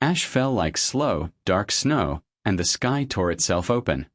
Ash fell like slow, dark snow, and the sky tore itself open.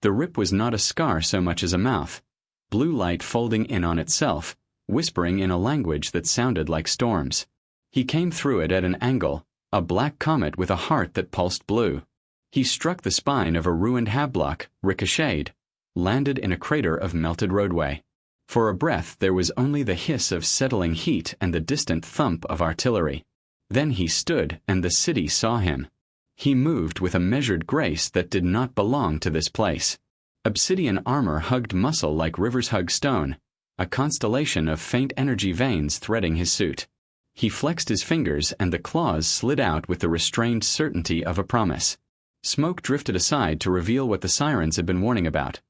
The rip was not a scar so much as a mouth, blue light folding in on itself, whispering in a language that sounded like storms. He came through it at an angle, a black comet with a heart that pulsed blue. He struck the spine of a ruined hablock, ricocheted, landed in a crater of melted roadway. For a breath there was only the hiss of settling heat and the distant thump of artillery. Then he stood, and the city saw him. He moved with a measured grace that did not belong to this place. Obsidian armor hugged muscle like rivers hug stone, a constellation of faint energy veins threading his suit. He flexed his fingers and the claws slid out with the restrained certainty of a promise. Smoke drifted aside to reveal what the sirens had been warning about.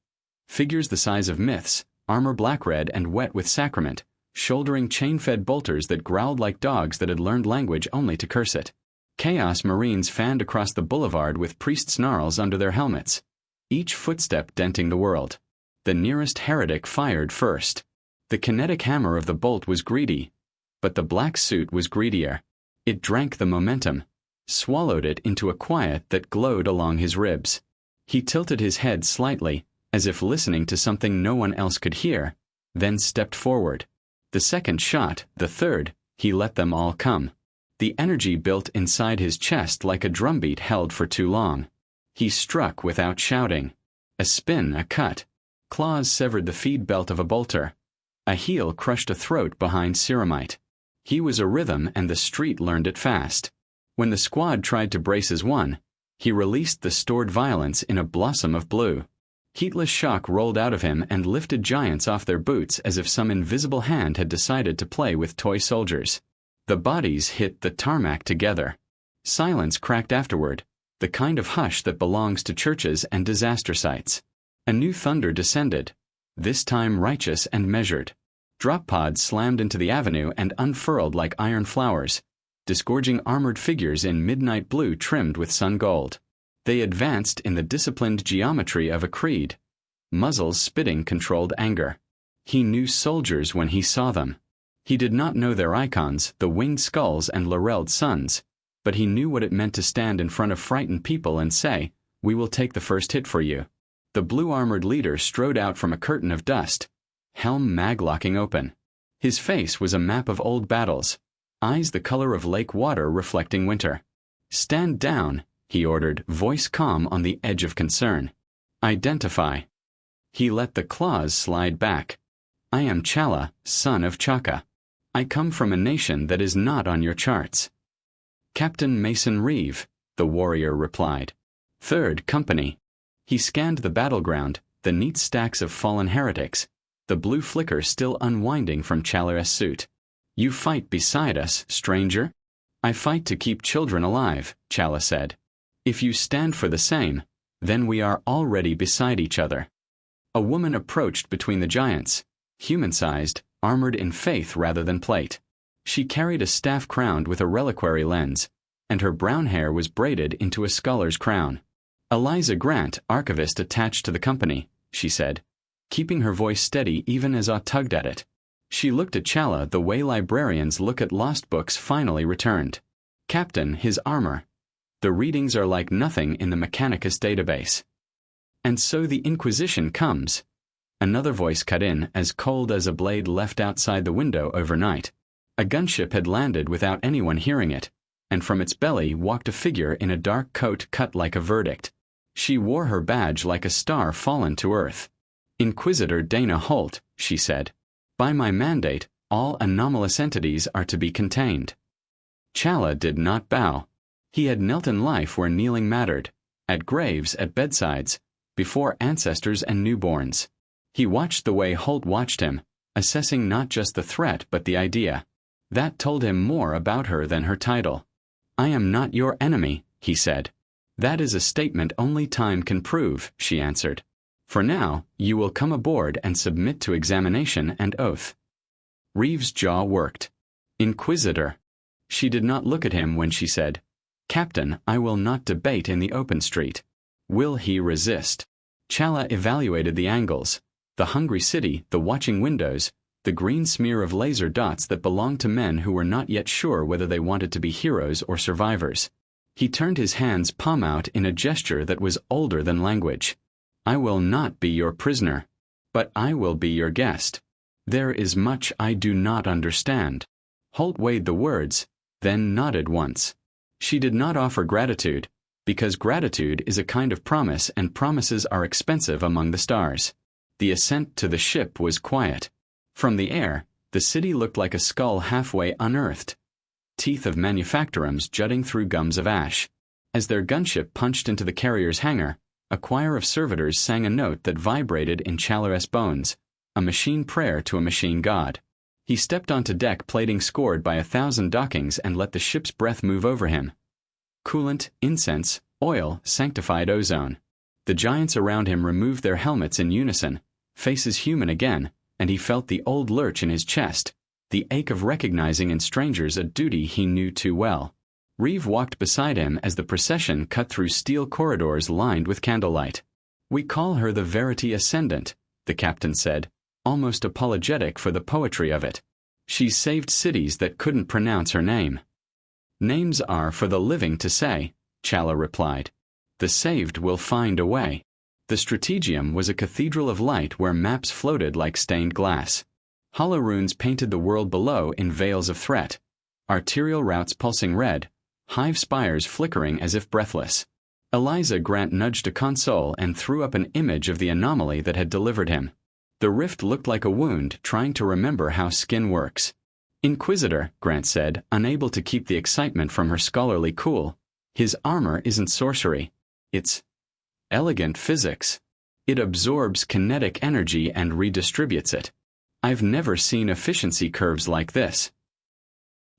Figures the size of myths, armor black-red and wet with sacrament, shouldering chain-fed bolters that growled like dogs that had learned language only to curse it. Chaos Marines fanned across the boulevard with priest snarls under their helmets, each footstep denting the world. The nearest heretic fired first. The kinetic hammer of the bolt was greedy, but the black suit was greedier. It drank the momentum, swallowed it into a quiet that glowed along his ribs. He tilted his head slightly, as if listening to something no one else could hear, then stepped forward. The second shot, the third, he let them all come. The energy built inside his chest like a drumbeat held for too long. He struck without shouting. A spin, a cut. Claws severed the feed belt of a bolter. A heel crushed a throat behind ceramite. He was a rhythm and the street learned it fast. When the squad tried to brace as one, he released the stored violence in a blossom of blue. Heatless shock rolled out of him and lifted giants off their boots as if some invisible hand had decided to play with toy soldiers. The bodies hit the tarmac together. Silence cracked afterward, the kind of hush that belongs to churches and disaster sites. A new thunder descended, this time righteous and measured. Drop pods slammed into the avenue and unfurled like iron flowers, disgorging armored figures in midnight blue trimmed with sun gold. They advanced in the disciplined geometry of a creed. Muzzles spitting controlled anger. He knew soldiers when he saw them. He did not know their icons, the winged skulls and laureled suns, but he knew what it meant to stand in front of frightened people and say, "We will take the first hit for you." The blue-armored leader strode out from a curtain of dust, helm mag-locking open. His face was a map of old battles, eyes the color of lake water reflecting winter. "Stand down," he ordered, voice calm on the edge of concern. "Identify." He let the claws slide back. "I am Chala, son of Chaka. I come from a nation that is not on your charts." "Captain Mason Reeve," the warrior replied. "3rd Company." He scanned the battleground, the neat stacks of fallen heretics, the blue flicker still unwinding from Chala's suit. "You fight beside us, stranger?" "I fight to keep children alive," Chala said. "If you stand for the same, then we are already beside each other." A woman approached between the giants, human-sized, armored in faith rather than plate. She carried a staff crowned with a reliquary lens, and her brown hair was braided into a scholar's crown. "Eliza Grant, archivist attached to the company," she said, keeping her voice steady even as I tugged at it. She looked at Chala the way librarians look at lost books finally returned. "Captain, his armor. The readings are like nothing in the Mechanicus database." "And so the Inquisition comes." Another voice cut in, as cold as a blade left outside the window overnight. A gunship had landed without anyone hearing it, and from its belly walked a figure in a dark coat cut like a verdict. She wore her badge like a star fallen to earth. "Inquisitor Dana Holt," she said. "By my mandate, all anomalous entities are to be contained." Chala did not bow. He had knelt in life where kneeling mattered, at graves, at bedsides, before ancestors and newborns. He watched the way Holt watched him, assessing not just the threat but the idea. That told him more about her than her title. "I am not your enemy," he said. "That is a statement only time can prove," she answered. "For now, you will come aboard and submit to examination and oath." Reeve's jaw worked. "Inquisitor." She did not look at him when she said, "Captain, I will not debate in the open street." Will he resist? Chala evaluated the angles, the hungry city, the watching windows, the green smear of laser dots that belonged to men who were not yet sure whether they wanted to be heroes or survivors. He turned his hand's palm out in a gesture that was older than language. I will not be your prisoner, but I will be your guest. There is much I do not understand. Holt weighed the words, then nodded once. She did not offer gratitude, because gratitude is a kind of promise and promises are expensive among the stars. The ascent to the ship was quiet. From the air, the city looked like a skull halfway unearthed, teeth of manufactorums jutting through gums of ash. As their gunship punched into the carrier's hangar, a choir of servitors sang a note that vibrated in Challer's bones, a machine prayer to a machine god. He stepped onto deck, plating scored by 1,000 dockings, and let the ship's breath move over him. Coolant, incense, oil, sanctified ozone. The giants around him removed their helmets in unison, faces human again, and he felt the old lurch in his chest, the ache of recognizing in strangers a duty he knew too well. Reeve walked beside him as the procession cut through steel corridors lined with candlelight. We call her the Verity Ascendant, the captain said, almost apologetic for the poetry of it. She's saved cities that couldn't pronounce her name. Names are for the living to say, Challa replied. The saved will find a way. The Strategium was a cathedral of light where maps floated like stained glass. Hollow runes painted the world below in veils of threat, arterial routes pulsing red, hive spires flickering as if breathless. Eliza Grant nudged a console and threw up an image of the anomaly that had delivered him. The rift looked like a wound, trying to remember how skin works. Inquisitor, Grant said, unable to keep the excitement from her scholarly cool. His armor isn't sorcery. It's elegant physics. It absorbs kinetic energy and redistributes it. I've never seen efficiency curves like this.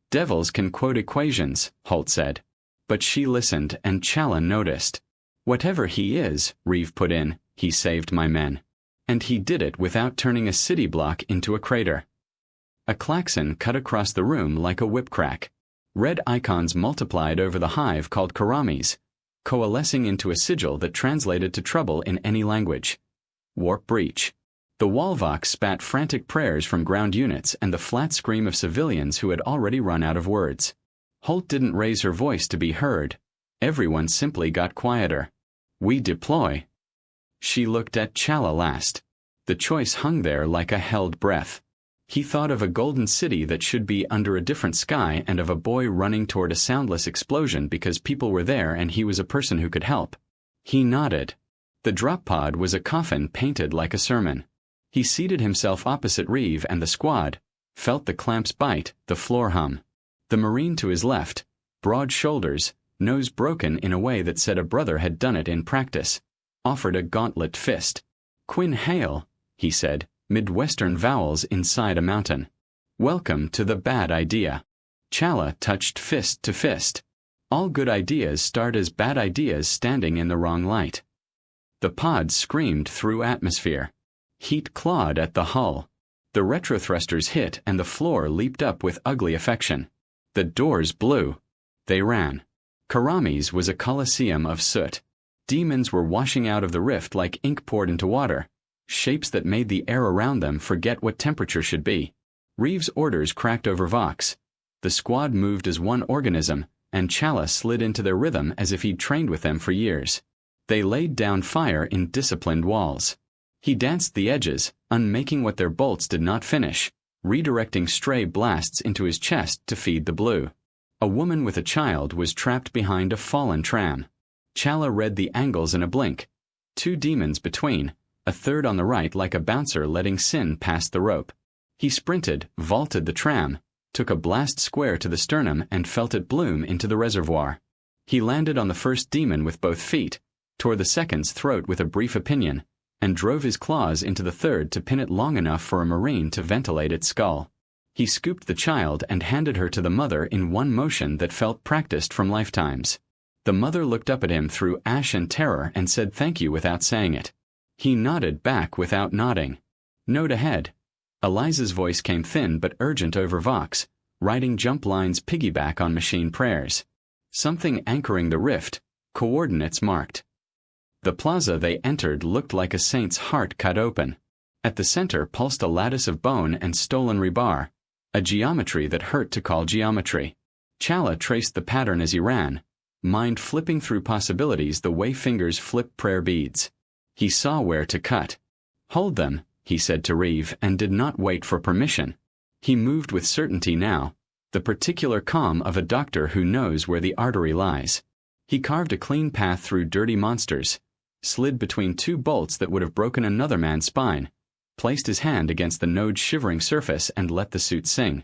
Devils can quote equations, Holt said. But she listened, and Challa noticed. Whatever he is, Reeve put in, he saved my men. And he did it without turning a city block into a crater. A klaxon cut across the room like a whip crack. Red icons multiplied over the hive called karamis, coalescing into a sigil that translated to trouble in any language. Warp breach. The Walvox spat frantic prayers from ground units and the flat scream of civilians who had already run out of words. Holt didn't raise her voice to be heard. Everyone simply got quieter. We deploy. She looked at Challa last. The choice hung there like a held breath. He thought of a golden city that should be under a different sky and of a boy running toward a soundless explosion because people were there and he was a person who could help. He nodded. The drop pod was a coffin painted like a sermon. He seated himself opposite Reeve and the squad, felt the clamps bite, the floor hum. The Marine to his left, broad shoulders, nose broken in a way that said a brother had done it in practice, offered a gauntlet fist. Quinn Hale, he said, Midwestern vowels inside a mountain. Welcome to the bad idea. Challa touched fist to fist. All good ideas start as bad ideas standing in the wrong light. The pod screamed through atmosphere. Heat clawed at the hull. The retrothrusters hit and the floor leaped up with ugly affection. The doors blew. They ran. Karamis was a coliseum of soot. Demons were washing out of the rift like ink poured into water, shapes that made the air around them forget what temperature should be. Reeve's orders cracked over Vox. The squad moved as one organism, and Challa slid into their rhythm as if he'd trained with them for years. They laid down fire in disciplined walls. He danced the edges, unmaking what their bolts did not finish, redirecting stray blasts into his chest to feed the blue. A woman with a child was trapped behind a fallen tram. Challa read the angles in a blink. 2 demons between, a third on the right like a bouncer letting sin past the rope. He sprinted, vaulted the tram, took a blast square to the sternum and felt it bloom into the reservoir. He landed on the first demon with both feet, tore the second's throat with a brief opinion, and drove his claws into the third to pin it long enough for a Marine to ventilate its skull. He scooped the child and handed her to the mother in one motion that felt practiced from lifetimes. The mother looked up at him through ash and terror and said thank you without saying it. He nodded back without nodding. Note ahead. Eliza's voice came thin but urgent over Vox, writing jump lines piggyback on machine prayers. Something anchoring the rift, coordinates marked. The plaza they entered looked like a saint's heart cut open. At the center pulsed a lattice of bone and stolen rebar, a geometry that hurt to call geometry. Challa traced the pattern as he ran, mind flipping through possibilities the way fingers flip prayer beads. He saw where to cut. "Hold them," he said to Reeve, and did not wait for permission. He moved with certainty now, the particular calm of a doctor who knows where the artery lies. He carved a clean path through dirty monsters, slid between two bolts that would have broken another man's spine, placed his hand against the node's shivering surface and let the suit sing.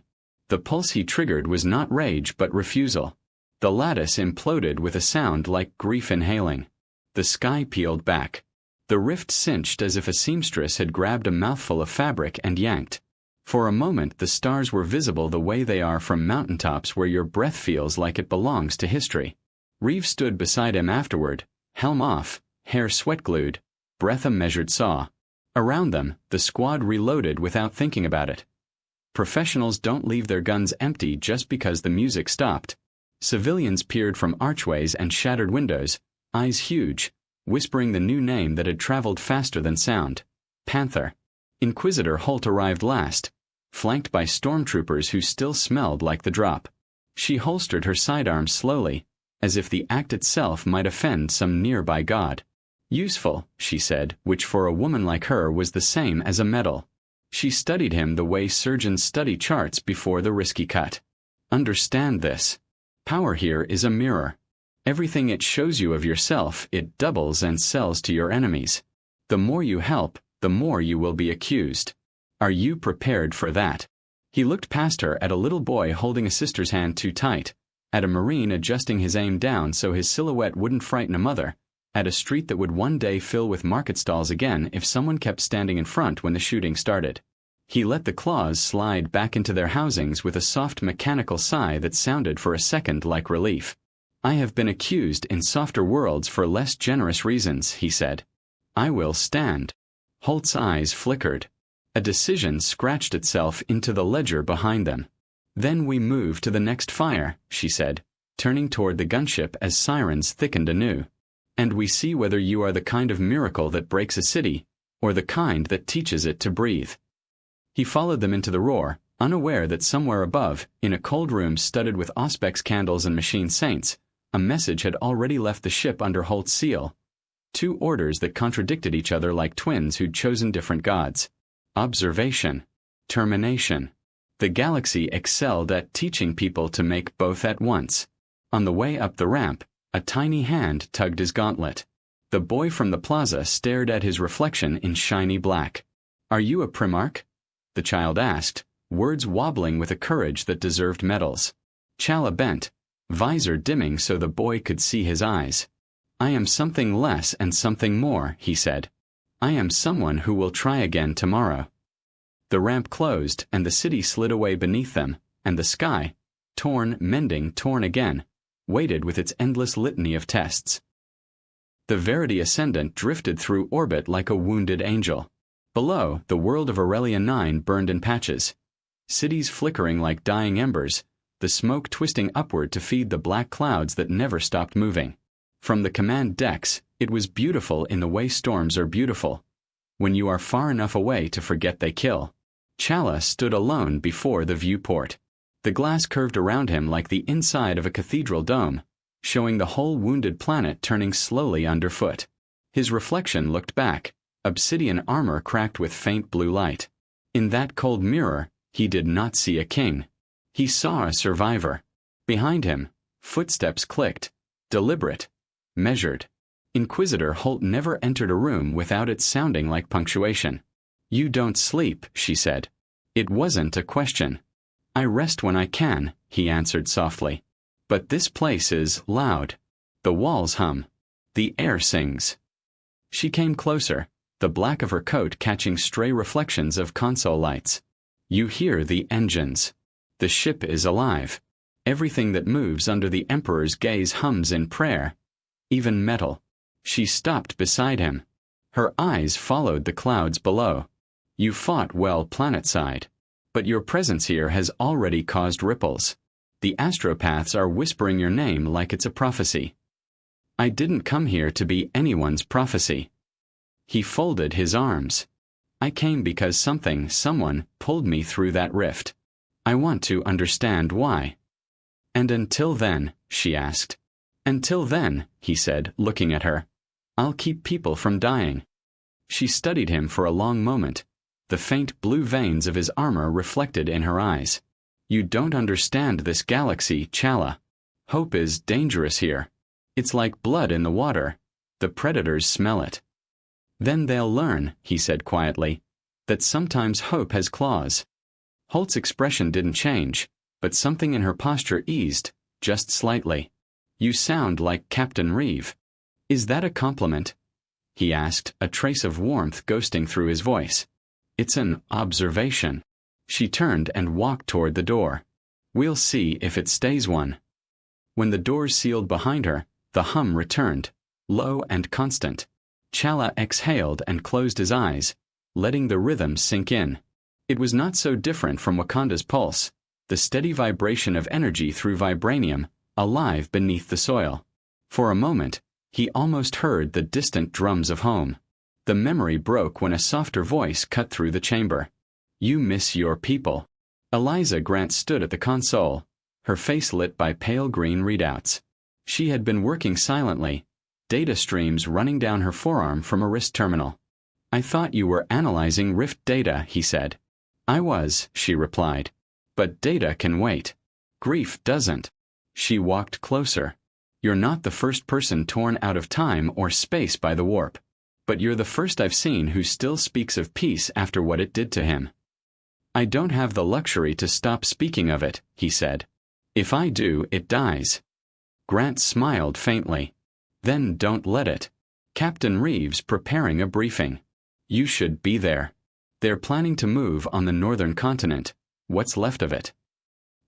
The pulse he triggered was not rage but refusal. The lattice imploded with a sound like grief inhaling. The sky peeled back. The rift cinched as if a seamstress had grabbed a mouthful of fabric and yanked. For a moment the stars were visible the way they are from mountaintops where your breath feels like it belongs to history. Reeve stood beside him afterward, helm off, hair sweat-glued, breath a measured saw. Around them, the squad reloaded without thinking about it. Professionals don't leave their guns empty just because the music stopped. Civilians peered from archways and shattered windows, eyes huge, whispering the new name that had traveled faster than sound: Panther. Inquisitor Holt arrived last, flanked by stormtroopers who still smelled like the drop. She holstered her sidearms slowly, as if the act itself might offend some nearby god. "Useful," she said, which for a woman like her was the same as a medal. She studied him the way surgeons study charts before the risky cut. "Understand this. Power here is a mirror. Everything it shows you of yourself, it doubles and sells to your enemies. The more you help, the more you will be accused. Are you prepared for that?" He looked past her at a little boy holding a sister's hand too tight, at a Marine adjusting his aim down so his silhouette wouldn't frighten a mother, at a street that would one day fill with market stalls again if someone kept standing in front when the shooting started. He let the claws slide back into their housings with a soft mechanical sigh that sounded for a second like relief. "I have been accused in softer worlds for less generous reasons," he said. "I will stand." Holt's eyes flickered. A decision scratched itself into the ledger behind them. "Then we move to the next fire," she said, turning toward the gunship as sirens thickened anew. "And we see whether you are the kind of miracle that breaks a city, or the kind that teaches it to breathe." He followed them into the roar, unaware that somewhere above, in a cold room studded with auspex candles and machine saints, a message had already left the ship under Holt's seal. Two orders that contradicted each other like twins who'd chosen different gods. Observation. Termination. The galaxy excelled at teaching people to make both at once. On the way up the ramp, a tiny hand tugged his gauntlet. The boy from the plaza stared at his reflection in shiny black. "Are you a Primarch?" the child asked, words wobbling with a courage that deserved medals. Chala bent, visor dimming so the boy could see his eyes. "I am something less and something more," he said. "I am someone who will try again tomorrow." The ramp closed, and the city slid away beneath them, and the sky, torn, mending, torn again, waited with its endless litany of tests. The Verity Ascendant drifted through orbit like a wounded angel. Below, the world of Aurelia 9 burned in patches. Cities flickering like dying embers, the smoke twisting upward to feed the black clouds that never stopped moving. From the command decks, it was beautiful in the way storms are beautiful, when you are far enough away to forget they kill. Chala stood alone before the viewport. The glass curved around him like the inside of a cathedral dome, showing the whole wounded planet turning slowly underfoot. His reflection looked back, obsidian armor cracked with faint blue light. In that cold mirror, he did not see a king. He saw a survivor. Behind him, footsteps clicked, deliberate, measured. Inquisitor Holt never entered a room without it sounding like punctuation. "You don't sleep," she said. It wasn't a question. "I rest when I can," he answered softly. "But this place is loud. The walls hum. The air sings." She came closer, the black of her coat catching stray reflections of console lights. "You hear the engines. The ship is alive. Everything that moves under the Emperor's gaze hums in prayer. Even metal." She stopped beside him. Her eyes followed the clouds below. "You fought well planetside. But your presence here has already caused ripples. The astropaths are whispering your name like it's a prophecy." "I didn't come here to be anyone's prophecy." He folded his arms. "I came because someone pulled me through that rift. I want to understand why." "And until then," she asked. Until then, he said, looking at her, I'll keep people from dying. She studied him for a long moment, the faint blue veins of his armor reflected in her eyes. You don't understand this galaxy, Chala. Hope is dangerous here. It's like blood in the water. The predators smell it. Then they'll learn, he said quietly, that sometimes hope has claws. Holt's expression didn't change, but something in her posture eased, just slightly. You sound like Captain Reeve. Is that a compliment? He asked, a trace of warmth ghosting through his voice. It's an observation. She turned and walked toward the door. We'll see if it stays one. When the doors sealed behind her, the hum returned, low and constant. Chala exhaled and closed his eyes, letting the rhythm sink in. It was not so different from Wakanda's pulse, the steady vibration of energy through vibranium, alive beneath the soil. For a moment, he almost heard the distant drums of home. The memory broke when a softer voice cut through the chamber. You miss your people. Eliza Grant stood at the console, her face lit by pale green readouts. She had been working silently, data streams running down her forearm from a wrist terminal. I thought you were analyzing Rift data, he said. I was, she replied. But data can wait. Grief doesn't. She walked closer. You're not the first person torn out of time or space by the warp. But you're the first I've seen who still speaks of peace after what it did to him. I don't have the luxury to stop speaking of it, he said. If I do, it dies. Grant smiled faintly. Then don't let it. Captain Reeves preparing a briefing. You should be there. They're planning to move on the northern continent, what's left of it.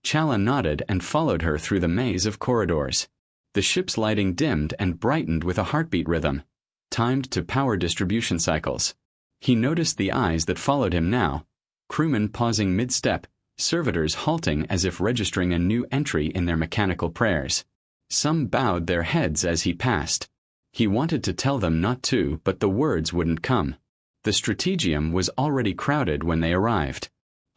Chala nodded and followed her through the maze of corridors. The ship's lighting dimmed and brightened with a heartbeat rhythm, timed to power distribution cycles. He noticed the eyes that followed him now, crewmen pausing mid-step, servitors halting as if registering a new entry in their mechanical prayers. Some bowed their heads as he passed. He wanted to tell them not to, but the words wouldn't come. The strategium was already crowded when they arrived.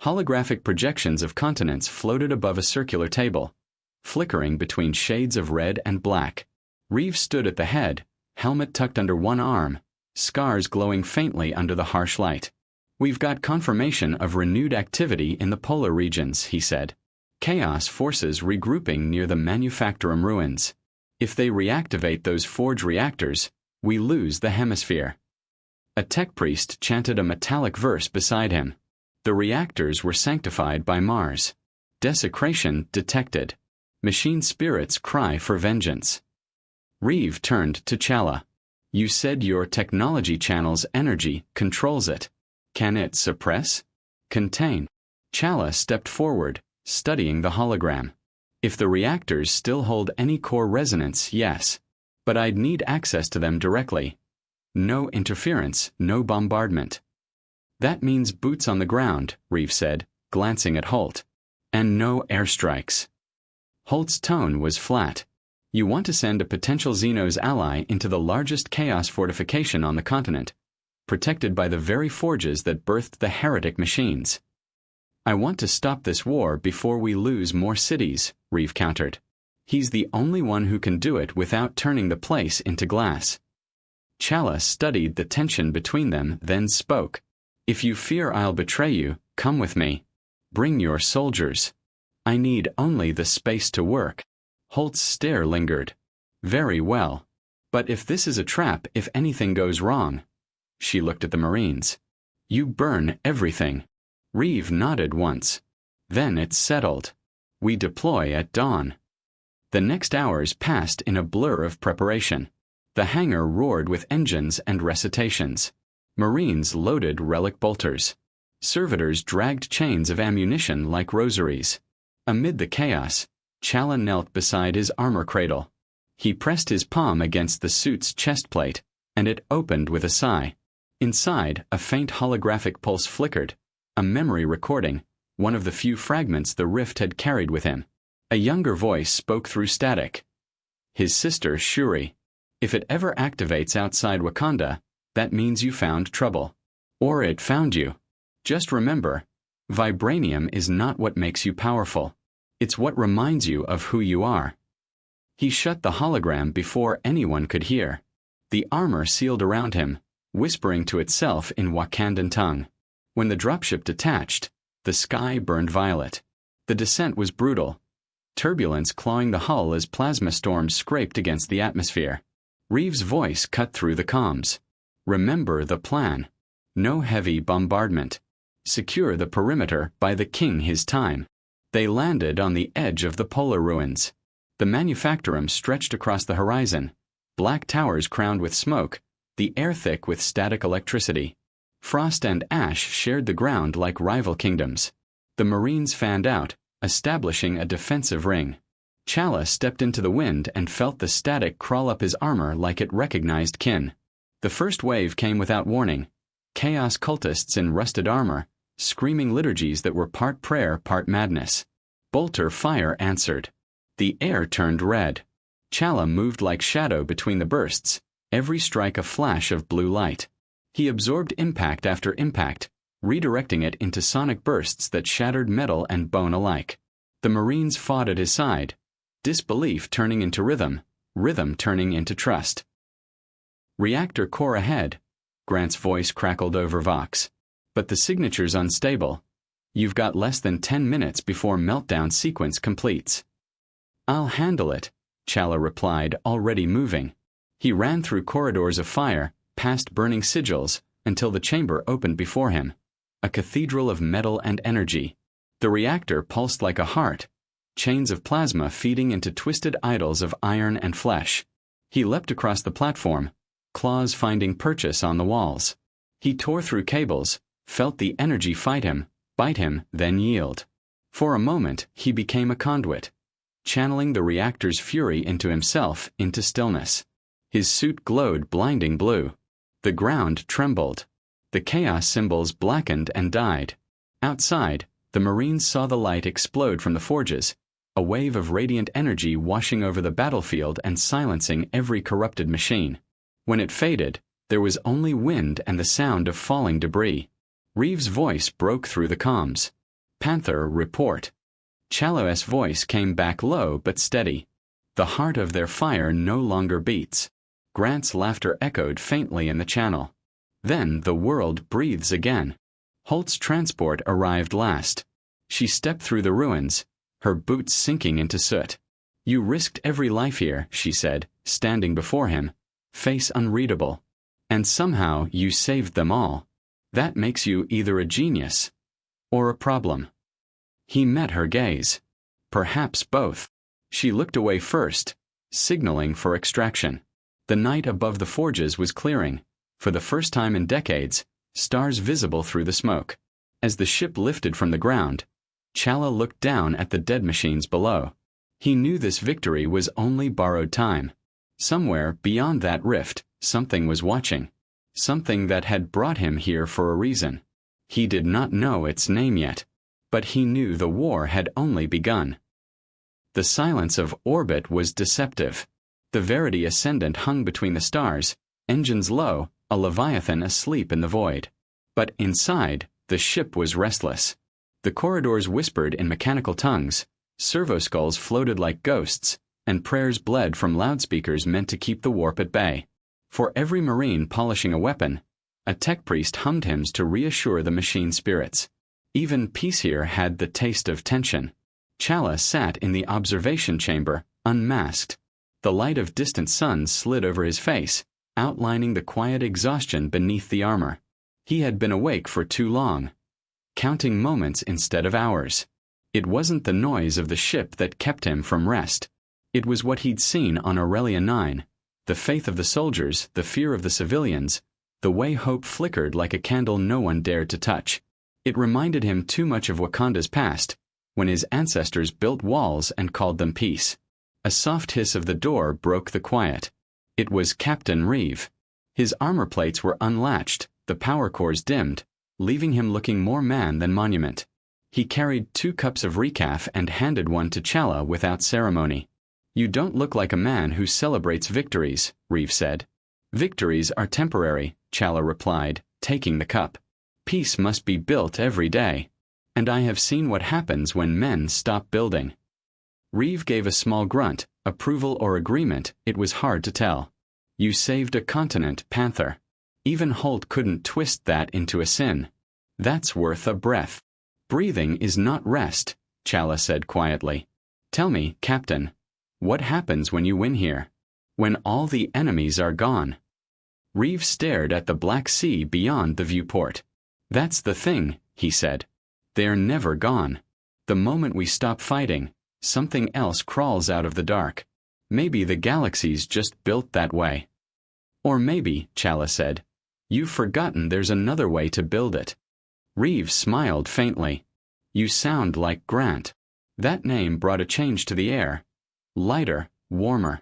Holographic projections of continents floated above a circular table, flickering between shades of red and black. Reeves stood at the head, helmet tucked under one arm, scars glowing faintly under the harsh light. We've got confirmation of renewed activity in the polar regions, he said. Chaos forces regrouping near the Manufactorum ruins. If they reactivate those forge reactors, we lose the hemisphere. A tech priest chanted a metallic verse beside him. The reactors were sanctified by Mars. Desecration detected. Machine spirits cry for vengeance. Reeve turned to Chala. You said your technology channel's energy controls it. Can it suppress? Contain? Chala stepped forward, studying the hologram. If the reactors still hold any core resonance, yes. But I'd need access to them directly. No interference, no bombardment. That means boots on the ground, Reeve said, glancing at Holt. And no airstrikes. Holt's tone was flat. You want to send a potential Xenos ally into the largest chaos fortification on the continent, protected by the very forges that birthed the heretic machines. I want to stop this war before we lose more cities, Reeve countered. He's the only one who can do it without turning the place into glass. Chala studied the tension between them, then spoke. If you fear I'll betray you, come with me. Bring your soldiers. I need only the space to work. Holt's stare lingered. Very well. But if this is a trap, if anything goes wrong. She looked at the Marines. You burn everything. Reeve nodded once. Then it's settled. We deploy at dawn. The next hours passed in a blur of preparation. The hangar roared with engines and recitations. Marines loaded relic bolters. Servitors dragged chains of ammunition like rosaries. Amid the chaos, Chala knelt beside his armor cradle. He pressed his palm against the suit's chest plate, and it opened with a sigh. Inside, a faint holographic pulse flickered, a memory recording, one of the few fragments the Rift had carried with him. A younger voice spoke through static. His sister, Shuri. If it ever activates outside Wakanda, that means you found trouble. Or it found you. Just remember, vibranium is not what makes you powerful. It's what reminds you of who you are. He shut the hologram before anyone could hear. The armor sealed around him, whispering to itself in Wakandan tongue. When the dropship detached, the sky burned violet. The descent was brutal, turbulence clawing the hull as plasma storms scraped against the atmosphere. Reeves' voice cut through the comms. Remember the plan. No heavy bombardment. Secure the perimeter by the king his time. They landed on the edge of the polar ruins. The manufactorum stretched across the horizon, black towers crowned with smoke, the air thick with static electricity. Frost and ash shared the ground like rival kingdoms. The Marines fanned out, establishing a defensive ring. Chala stepped into the wind and felt the static crawl up his armor like it recognized kin. The first wave came without warning. Chaos cultists in rusted armor, screaming liturgies that were part prayer, part madness. Bolter fire answered. The air turned red. Chala moved like shadow between the bursts, every strike a flash of blue light. He absorbed impact after impact, redirecting it into sonic bursts that shattered metal and bone alike. The Marines fought at his side, disbelief turning into rhythm, rhythm turning into trust. Reactor core ahead, Grant's voice crackled over Vox. But the signature's unstable. You've got less than 10 minutes before meltdown sequence completes. I'll handle it, Chala replied, already moving. He ran through corridors of fire, past burning sigils, until the chamber opened before him. A cathedral of metal and energy. The reactor pulsed like a heart, chains of plasma feeding into twisted idols of iron and flesh. He leapt across the platform, claws finding purchase on the walls. He tore through cables, felt the energy fight him, bite him, then yield. For a moment, he became a conduit, channeling the reactor's fury into himself, into stillness. His suit glowed blinding blue. The ground trembled. The chaos symbols blackened and died. Outside, the Marines saw the light explode from the forges, a wave of radiant energy washing over the battlefield and silencing every corrupted machine. When it faded, there was only wind and the sound of falling debris. Reeves' voice broke through the comms. Panther, report. Chala's voice came back low but steady. The heart of their fire no longer beats. Grant's laughter echoed faintly in the channel. Then the world breathes again. Holt's transport arrived last. She stepped through the ruins, her boots sinking into soot. You risked every life here, she said, standing before him, face unreadable. And somehow you saved them all. That makes you either a genius or a problem. He met her gaze. Perhaps both. She looked away first, signaling for extraction. The night above the forges was clearing. For the first time in decades, stars visible through the smoke. As the ship lifted from the ground, Chala looked down at the dead machines below. He knew this victory was only borrowed time. Somewhere beyond that rift, something was watching. Something that had brought him here for a reason. He did not know its name yet, but he knew the war had only begun. The silence of orbit was deceptive. The Verity Ascendant hung between the stars, engines low, a leviathan asleep in the void. But inside, the ship was restless. The corridors whispered in mechanical tongues, servoskulls floated like ghosts, and prayers bled from loudspeakers meant to keep the warp at bay. For every Marine polishing a weapon, a tech priest hummed hymns to reassure the machine spirits. Even peace here had the taste of tension. Chala sat in the observation chamber, unmasked. The light of distant suns slid over his face, outlining the quiet exhaustion beneath the armor. He had been awake for too long, counting moments instead of hours. It wasn't the noise of the ship that kept him from rest. It was what he'd seen on Aurelia 9, the faith of the soldiers, the fear of the civilians, the way hope flickered like a candle no one dared to touch. It reminded him too much of Wakanda's past, when his ancestors built walls and called them peace. A soft hiss of the door broke the quiet. It was Captain Reeve. His armor plates were unlatched, the power cores dimmed, leaving him looking more man than monument. He carried 2 cups of recaf and handed one to Chala without ceremony. You don't look like a man who celebrates victories, Reeve said. Victories are temporary, Chala replied, taking the cup. Peace must be built every day. And I have seen what happens when men stop building. Reeve gave a small grunt, approval or agreement, it was hard to tell. You saved a continent, Panther. Even Holt couldn't twist that into a sin. That's worth a breath. Breathing is not rest, Chala said quietly. Tell me, Captain, what happens when you win here? When all the enemies are gone? Reeve stared at the Black Sea beyond the viewport. That's the thing, he said. They're never gone. The moment we stop fighting, something else crawls out of the dark. Maybe the galaxy's just built that way. Or maybe, Chala said, you've forgotten there's another way to build it. Reeve smiled faintly. You sound like Grant. That name brought a change to the air. Lighter, warmer.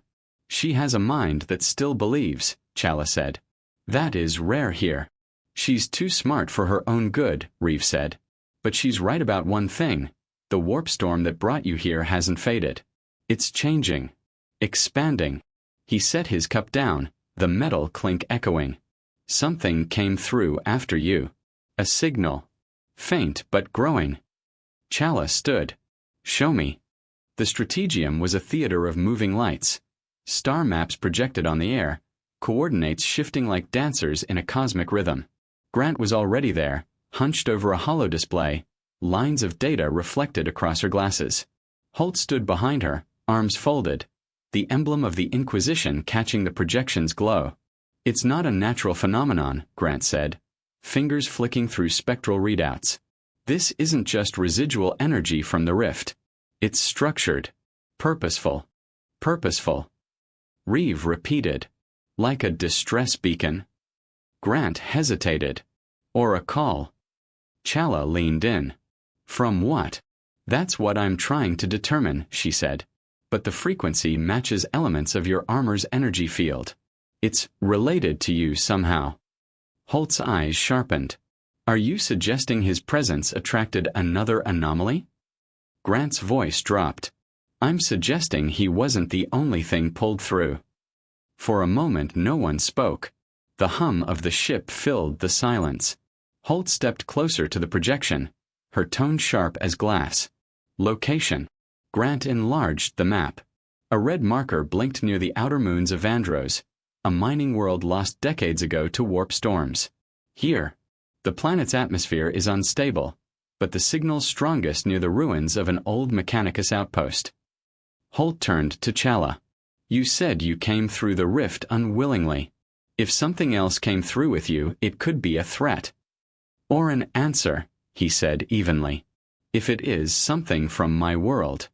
She has a mind that still believes, Chala said. That is rare here. She's too smart for her own good, Reeve said. But she's right about one thing. The warp storm that brought you here hasn't faded. It's changing. Expanding. He set his cup down, the metal clink echoing. Something came through after you. A signal. Faint but growing. Chala stood. Show me. The Strategium was a theater of moving lights. Star maps projected on the air, coordinates shifting like dancers in a cosmic rhythm. Grant was already there, hunched over a holo display, lines of data reflected across her glasses. Holt stood behind her, arms folded, the emblem of the Inquisition catching the projection's glow. It's not a natural phenomenon, Grant said, fingers flicking through spectral readouts. This isn't just residual energy from the rift. It's structured, purposeful. Purposeful. Reeve repeated. Like a distress beacon. Grant hesitated. Or a call. Chala leaned in. From what? That's what I'm trying to determine, she said. But the frequency matches elements of your armor's energy field. It's related to you somehow. Holt's eyes sharpened. Are you suggesting his presence attracted another anomaly? Grant's voice dropped. I'm suggesting he wasn't the only thing pulled through. For a moment no one spoke. The hum of the ship filled the silence. Holt stepped closer to the projection, her tone sharp as glass. Location. Grant enlarged the map. A red marker blinked near the outer moons of Vandros, a mining world lost decades ago to warp storms. Here. The planet's atmosphere is unstable, but the signal's strongest near the ruins of an old Mechanicus outpost. Holt turned to Chala. You said you came through the rift unwillingly. If something else came through with you, it could be a threat. Or an answer, he said evenly. If it is something from my world,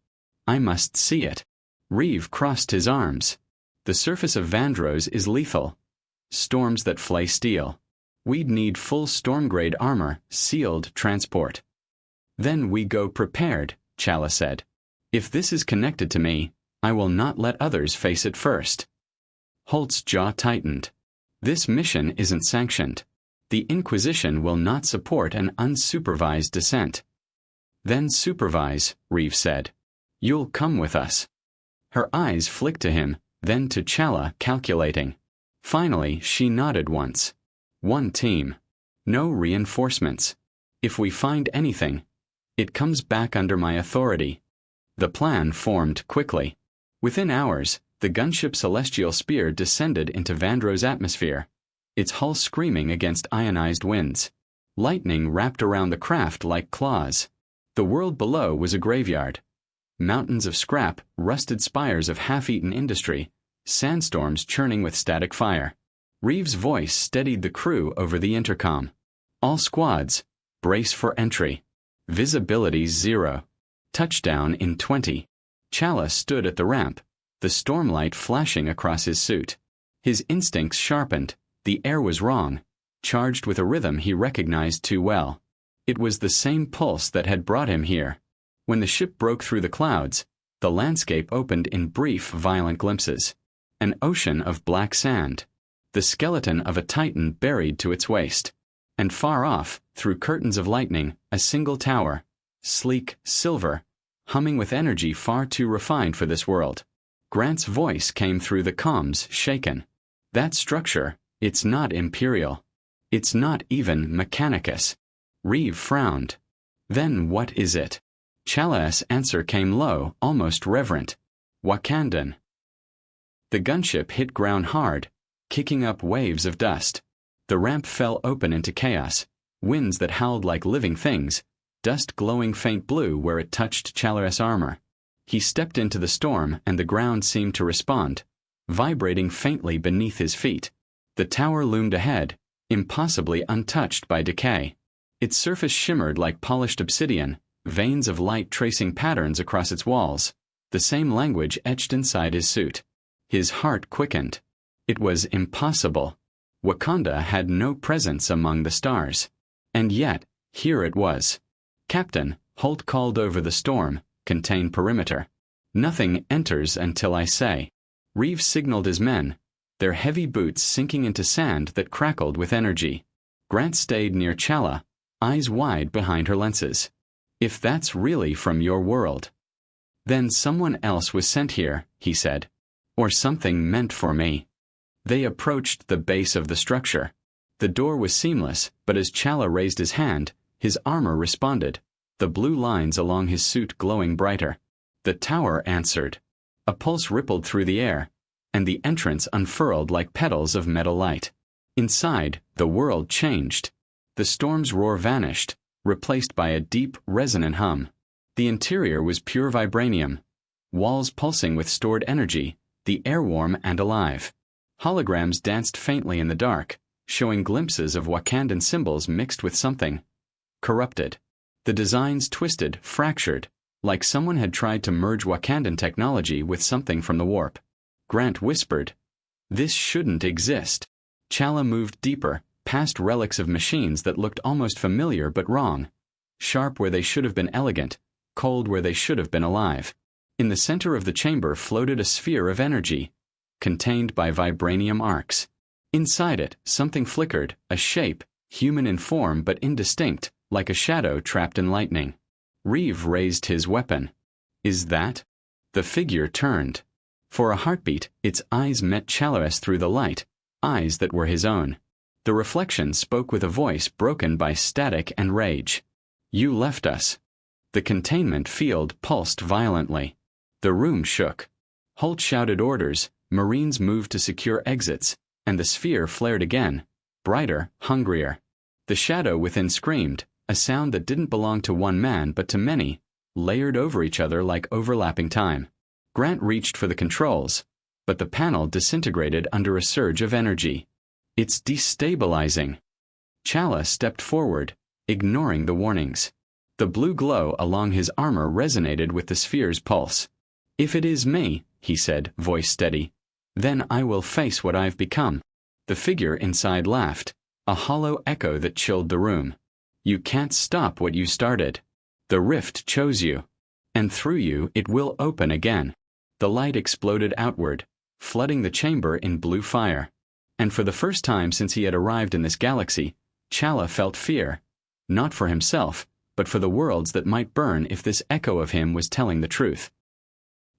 I must see it. Reeve crossed his arms. The surface of Vandros is lethal. Storms that flay steel. We'd need full storm-grade armor, sealed transport. Then we go prepared, Chala said. If this is connected to me, I will not let others face it first. Holt's jaw tightened. This mission isn't sanctioned. The Inquisition will not support an unsupervised descent. Then supervise, Reeve said. You'll come with us. Her eyes flicked to him, then to Chala, calculating. Finally, she nodded once. One team. No reinforcements. If we find anything, it comes back under my authority. The plan formed quickly. Within hours, the gunship Celestial Spear descended into Vandros' atmosphere, its hull screaming against ionized winds. Lightning wrapped around the craft like claws. The world below was a graveyard. Mountains of scrap, rusted spires of half-eaten industry, sandstorms churning with static fire. Reeve's voice steadied the crew over the intercom. All squads, brace for entry. Visibility 0. Touchdown in 20. Chala stood at the ramp, the stormlight flashing across his suit. His instincts sharpened. The air was wrong, charged with a rhythm he recognized too well. It was the same pulse that had brought him here. When the ship broke through the clouds, the landscape opened in brief, violent glimpses. An ocean of black sand. The skeleton of a titan buried to its waist. And far off, through curtains of lightning, a single tower. Sleek, silver, humming with energy far too refined for this world. Grant's voice came through the comms, shaken. That structure, it's not Imperial. It's not even Mechanicus. Reeve frowned. Then what is it? Chala's answer came low, almost reverent. Wakandan. The gunship hit ground hard, kicking up waves of dust. The ramp fell open into chaos, winds that howled like living things, dust glowing faint blue where it touched Chala's armor. He stepped into the storm and the ground seemed to respond, vibrating faintly beneath his feet. The tower loomed ahead, impossibly untouched by decay. Its surface shimmered like polished obsidian, veins of light tracing patterns across its walls, the same language etched inside his suit. His heart quickened. It was impossible. Wakanda had no presence among the stars. And yet, here it was. Captain, Holt called over the storm, contain perimeter. Nothing enters until I say. Reeves signaled his men, their heavy boots sinking into sand that crackled with energy. Grant stayed near Chala, eyes wide behind her lenses. If that's really from your world. Then someone else was sent here, he said. Or something meant for me. They approached the base of the structure. The door was seamless, but as Chala raised his hand, his armor responded, the blue lines along his suit glowing brighter. The tower answered. A pulse rippled through the air, and the entrance unfurled like petals of metal light. Inside, the world changed. The storm's roar vanished, replaced by a deep, resonant hum. The interior was pure vibranium, walls pulsing with stored energy, the air warm and alive. Holograms danced faintly in the dark, showing glimpses of Wakandan symbols mixed with something corrupted. The designs twisted, fractured, like someone had tried to merge Wakandan technology with something from the warp. Grant whispered, "This shouldn't exist." Chala moved deeper, past relics of machines that looked almost familiar but wrong, sharp where they should have been elegant, cold where they should have been alive. In the center of the chamber floated a sphere of energy, contained by vibranium arcs. Inside it, something flickered, a shape, human in form but indistinct, like a shadow trapped in lightning. Reeve raised his weapon. "Is that?" The figure turned. For a heartbeat, its eyes met Chala's through the light, eyes that were his own. The reflection spoke with a voice broken by static and rage. "You left us." The containment field pulsed violently. The room shook. Holt shouted orders, Marines moved to secure exits, and the sphere flared again, brighter, hungrier. The shadow within screamed, a sound that didn't belong to one man but to many, layered over each other like overlapping time. Grant reached for the controls, but the panel disintegrated under a surge of energy. "It's destabilizing." Chala stepped forward, ignoring the warnings. The blue glow along his armor resonated with the sphere's pulse. "If it is me," he said, voice steady, "then I will face what I've become." The figure inside laughed, a hollow echo that chilled the room. "You can't stop what you started. The rift chose you. And through you it will open again." The light exploded outward, flooding the chamber in blue fire. And for the first time since he had arrived in this galaxy, Chala felt fear, not for himself, but for the worlds that might burn if this echo of him was telling the truth.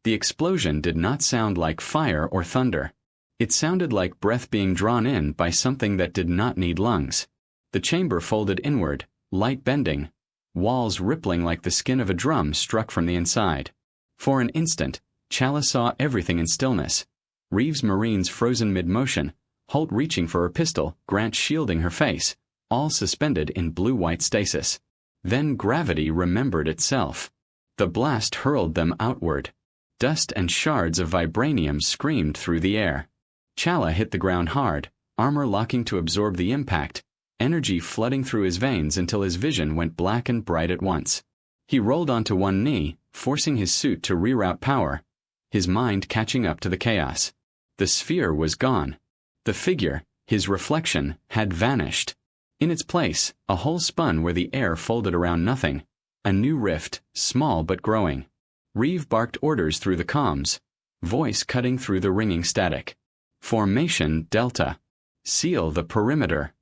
The explosion did not sound like fire or thunder. It sounded like breath being drawn in by something that did not need lungs. The chamber folded inward, light bending, walls rippling like the skin of a drum struck from the inside. For an instant, Chala saw everything in stillness. Reeves' Marines frozen mid-motion, Holt reaching for her pistol, Grant shielding her face, all suspended in blue-white stasis. Then gravity remembered itself. The blast hurled them outward. Dust and shards of vibranium screamed through the air. Chala hit the ground hard, armor locking to absorb the impact, energy flooding through his veins until his vision went black and bright at once. He rolled onto one knee, forcing his suit to reroute power, his mind catching up to the chaos. The sphere was gone. The figure, his reflection, had vanished. In its place, a hole spun where the air folded around nothing, a new rift, small but growing. Reeve barked orders through the comms, voice cutting through the ringing static. "Formation Delta. Seal the perimeter.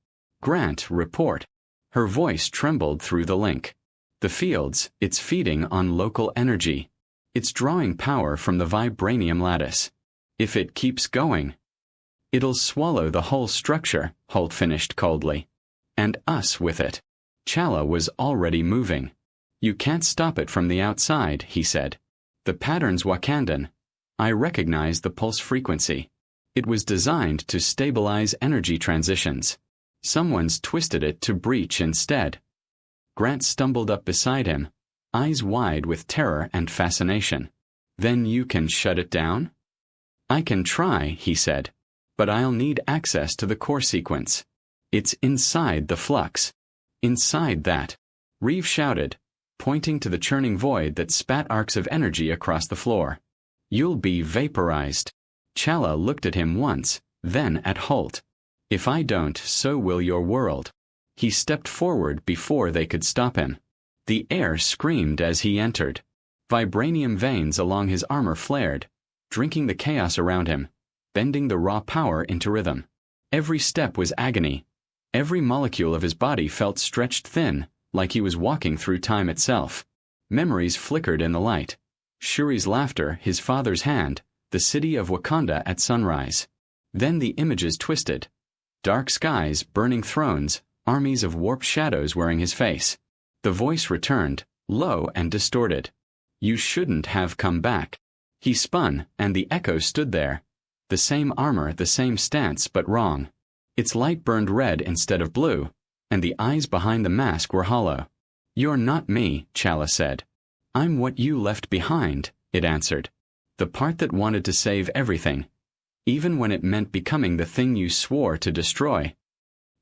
Grant, report." Her voice trembled through the link. "The fields, it's feeding on local energy. It's drawing power from the vibranium lattice. If it keeps going, it'll swallow the whole structure," Holt finished coldly. "And us with it." Chala was already moving. You can't stop it from the outside, he said. The pattern's Wakandan. I recognize the pulse frequency. It was designed to stabilize energy transitions. Someone's twisted it to breach instead. Grant stumbled up beside him, eyes wide with terror and fascination. Then you can shut it down? I can try, he said, but I'll need access to the core sequence. It's inside the flux. Inside that. Reeve shouted, pointing to the churning void that spat arcs of energy across the floor. You'll be vaporized. Chala looked at him once, then at Holt. If I don't, so will your world. He stepped forward before they could stop him. The air screamed as he entered. Vibranium veins along his armor flared, drinking the chaos around him, bending the raw power into rhythm. Every step was agony. Every molecule of his body felt stretched thin, like he was walking through time itself. Memories flickered in the light. Shuri's laughter, his father's hand, the city of Wakanda at sunrise. Then the images twisted. Dark skies, burning thrones, armies of warped shadows wearing his face. The voice returned, low and distorted. You shouldn't have come back. He spun, and the echo stood there. The same armor, the same stance, but wrong. Its light burned red instead of blue, and the eyes behind the mask were hollow. You're not me, Chala said. I'm what you left behind, it answered. The part that wanted to save everything, even when it meant becoming the thing you swore to destroy.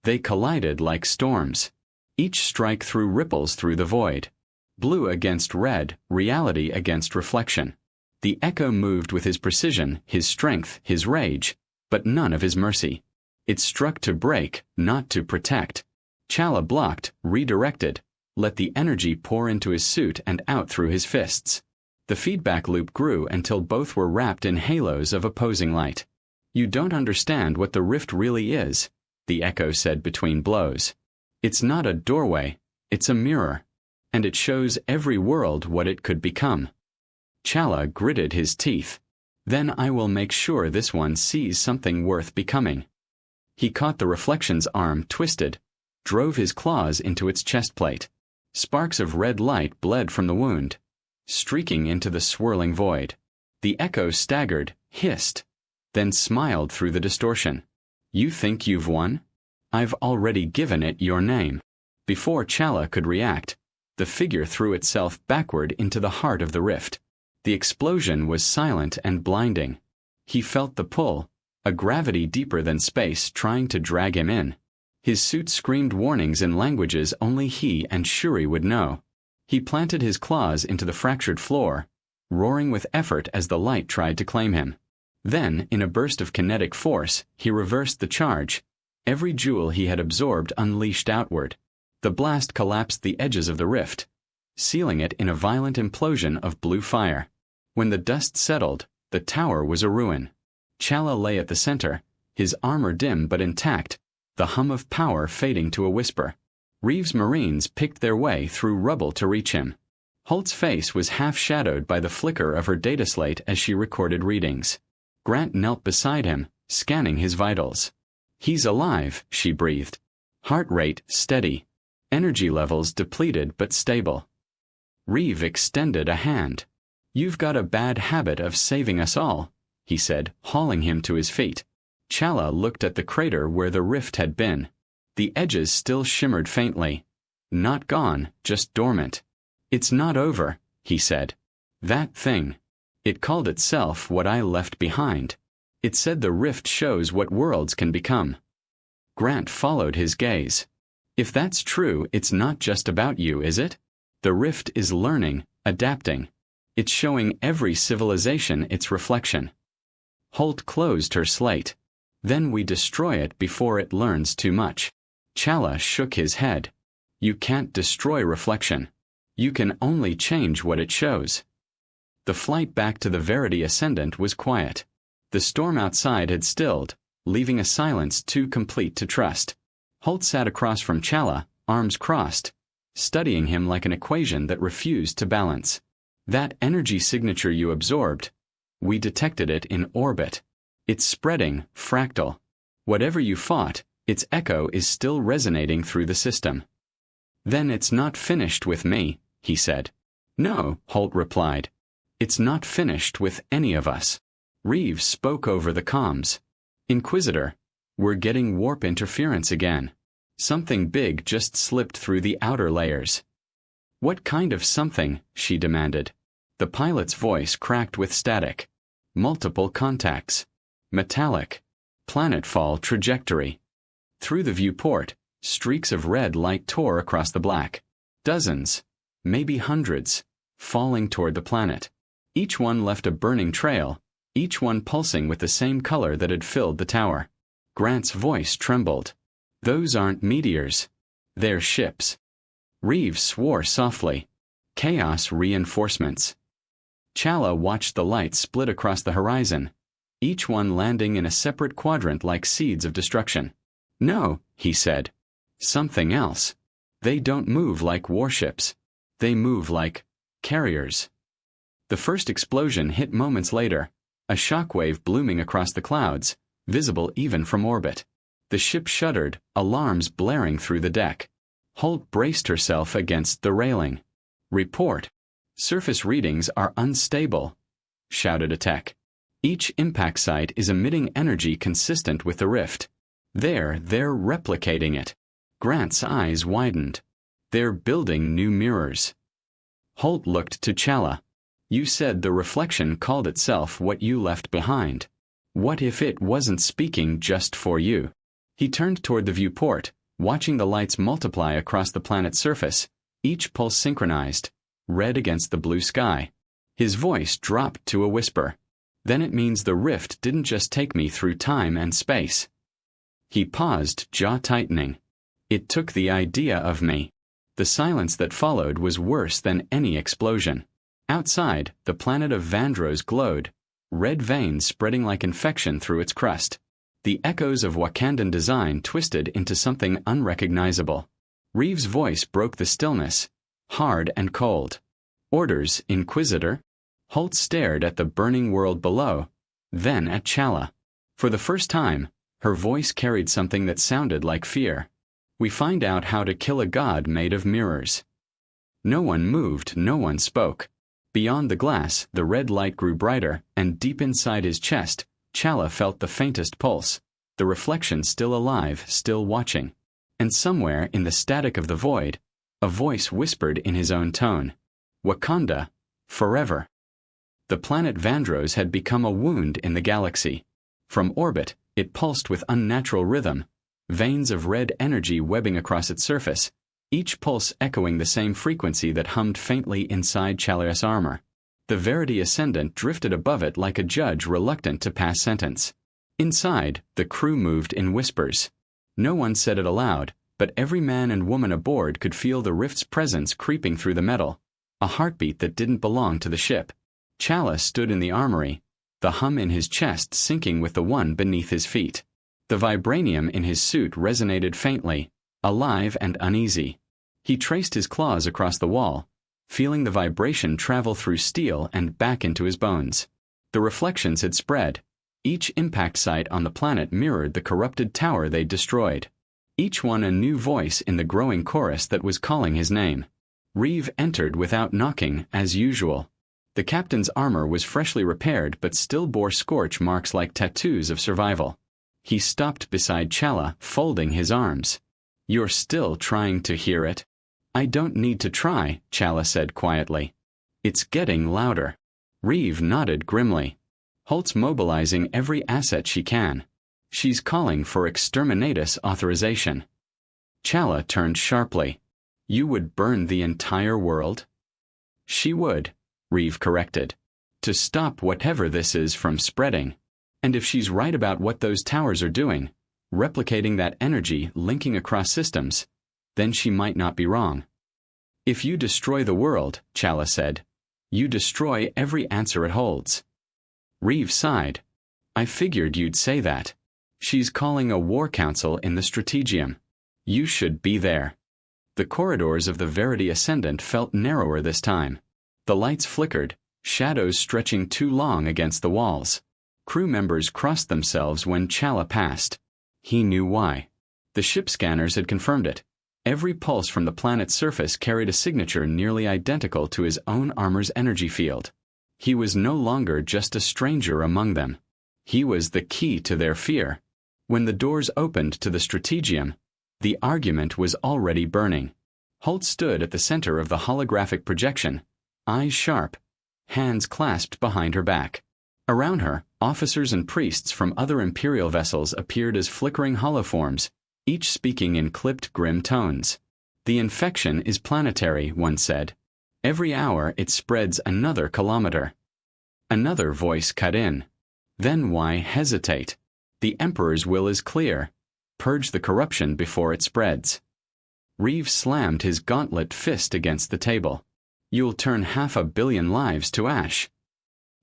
They collided like storms. Each strike threw ripples through the void. Blue against red, reality against reflection. The echo moved with his precision, his strength, his rage, but none of his mercy. It struck to break, not to protect. Chala blocked, redirected, let the energy pour into his suit and out through his fists. The feedback loop grew until both were wrapped in halos of opposing light. You don't understand what the rift really is, the echo said between blows. It's not a doorway, it's a mirror, and it shows every world what it could become. Chala gritted his teeth. Then I will make sure this one sees something worth becoming. He caught the reflection's arm, twisted, drove his claws into its chest plate. Sparks of red light bled from the wound, streaking into the swirling void. The echo staggered, hissed, then smiled through the distortion. You think you've won? I've already given it your name. Before Chala could react, the figure threw itself backward into the heart of the rift. The explosion was silent and blinding. He felt the pull, a gravity deeper than space trying to drag him in. His suit screamed warnings in languages only he and Shuri would know. He planted his claws into the fractured floor, roaring with effort as the light tried to claim him. Then, in a burst of kinetic force, he reversed the charge. Every jewel he had absorbed unleashed outward. The blast collapsed the edges of the rift, sealing it in a violent implosion of blue fire. When the dust settled, the tower was a ruin. Chala lay at the center, his armor dim but intact, the hum of power fading to a whisper. Reeve's Marines picked their way through rubble to reach him. Holt's face was half-shadowed by the flicker of her data slate as she recorded readings. Grant knelt beside him, scanning his vitals. He's alive, she breathed. Heart rate steady. Energy levels depleted but stable. Reeve extended a hand. You've got a bad habit of saving us all, he said, hauling him to his feet. Chala looked at the crater where the rift had been. The edges still shimmered faintly. Not gone, just dormant. It's not over, he said. That thing. It called itself what I left behind. It said the rift shows what worlds can become. Grant followed his gaze. If that's true, it's not just about you, is it? The rift is learning, adapting. It's showing every civilization its reflection. Holt closed her slate. Then we destroy it before it learns too much. Chala shook his head. You can't destroy reflection. You can only change what it shows. The flight back to the Verity Ascendant was quiet. The storm outside had stilled, leaving a silence too complete to trust. Holt sat across from Chala, arms crossed, studying him like an equation that refused to balance. That energy signature you absorbed, we detected it in orbit. It's spreading, fractal. Whatever you fought, its echo is still resonating through the system. Then it's not finished with me, he said. No, Holt replied. It's not finished with any of us. Reeves spoke over the comms. Inquisitor, we're getting warp interference again. Something big just slipped through the outer layers. What kind of something? She demanded. The pilot's voice cracked with static. Multiple contacts. Metallic. Planetfall trajectory. Through the viewport, streaks of red light tore across the black. Dozens, maybe hundreds, falling toward the planet. Each one left a burning trail, each one pulsing with the same color that had filled the tower. Grant's voice trembled. Those aren't meteors. They're ships. Reeves swore softly. Chaos reinforcements. Chala watched the lights split across the horizon, each one landing in a separate quadrant like seeds of destruction. No, he said. Something else. They don't move like warships. They move like carriers. The first explosion hit moments later, a shockwave blooming across the clouds, visible even from orbit. The ship shuddered, alarms blaring through the deck. Holt braced herself against the railing. Report. Surface readings are unstable, shouted a tech. Each impact site is emitting energy consistent with the rift. They're replicating it. Grant's eyes widened. They're building new mirrors. Holt looked to Chala. You said the reflection called itself what you left behind. What if it wasn't speaking just for you? He turned toward the viewport, watching the lights multiply across the planet's surface, each pulse synchronized, red against the blue sky. His voice dropped to a whisper. Then it means the rift didn't just take me through time and space. He paused, jaw tightening. It took the idea of me. The silence that followed was worse than any explosion. Outside, the planet of Vandros glowed, red veins spreading like infection through its crust. The echoes of Wakandan design twisted into something unrecognizable. Reeves' voice broke the stillness, hard and cold. Orders, Inquisitor? Holt stared at the burning world below, then at Chala. For the first time, her voice carried something that sounded like fear. We find out how to kill a god made of mirrors. No one moved, no one spoke. Beyond the glass, the red light grew brighter, and deep inside his chest, Chala felt the faintest pulse, the reflection still alive, still watching. And somewhere in the static of the void, a voice whispered in his own tone. Wakanda, forever. The planet Vandros had become a wound in the galaxy. From orbit, it pulsed with unnatural rhythm, veins of red energy webbing across its surface, each pulse echoing the same frequency that hummed faintly inside Chalias' armor. The Verity Ascendant drifted above it like a judge reluctant to pass sentence. Inside, the crew moved in whispers. No one said it aloud, but every man and woman aboard could feel the rift's presence creeping through the metal, a heartbeat that didn't belong to the ship. Chala stood in the armory, the hum in his chest syncing with the one beneath his feet. The vibranium in his suit resonated faintly, alive and uneasy. He traced his claws across the wall, feeling the vibration travel through steel and back into his bones. The reflections had spread. Each impact site on the planet mirrored the corrupted tower they'd destroyed. Each one a new voice in the growing chorus that was calling his name. Reeve entered without knocking, as usual. The captain's armor was freshly repaired but still bore scorch marks like tattoos of survival. He stopped beside Chala, folding his arms. You're still trying to hear it? I don't need to try, Chala said quietly. It's getting louder. Reeve nodded grimly. Holt's mobilizing every asset she can. She's calling for exterminatus authorization. Chala turned sharply. You would burn the entire world? She would, Reeve corrected. To stop whatever this is from spreading. And if she's right about what those towers are doing, replicating that energy linking across systems, then she might not be wrong. If you destroy the world, Chala said, you destroy every answer it holds. Reeve sighed. I figured you'd say that. She's calling a war council in the Strategium. You should be there. The corridors of the Verity Ascendant felt narrower this time. The lights flickered, shadows stretching too long against the walls. Crew members crossed themselves when Chala passed. He knew why. The ship scanners had confirmed it. Every pulse from the planet's surface carried a signature nearly identical to his own armor's energy field. He was no longer just a stranger among them. He was the key to their fear. When the doors opened to the strategium, the argument was already burning. Holt stood at the center of the holographic projection, eyes sharp, hands clasped behind her back. Around her, officers and priests from other Imperial vessels appeared as flickering holoforms, each speaking in clipped, grim tones. "The infection is planetary," one said. "Every hour it spreads another kilometer." Another voice cut in. "Then why hesitate? The Emperor's will is clear. Purge the corruption before it spreads." Reeve slammed his gauntlet fist against the table. "You'll turn 500 million lives to ash."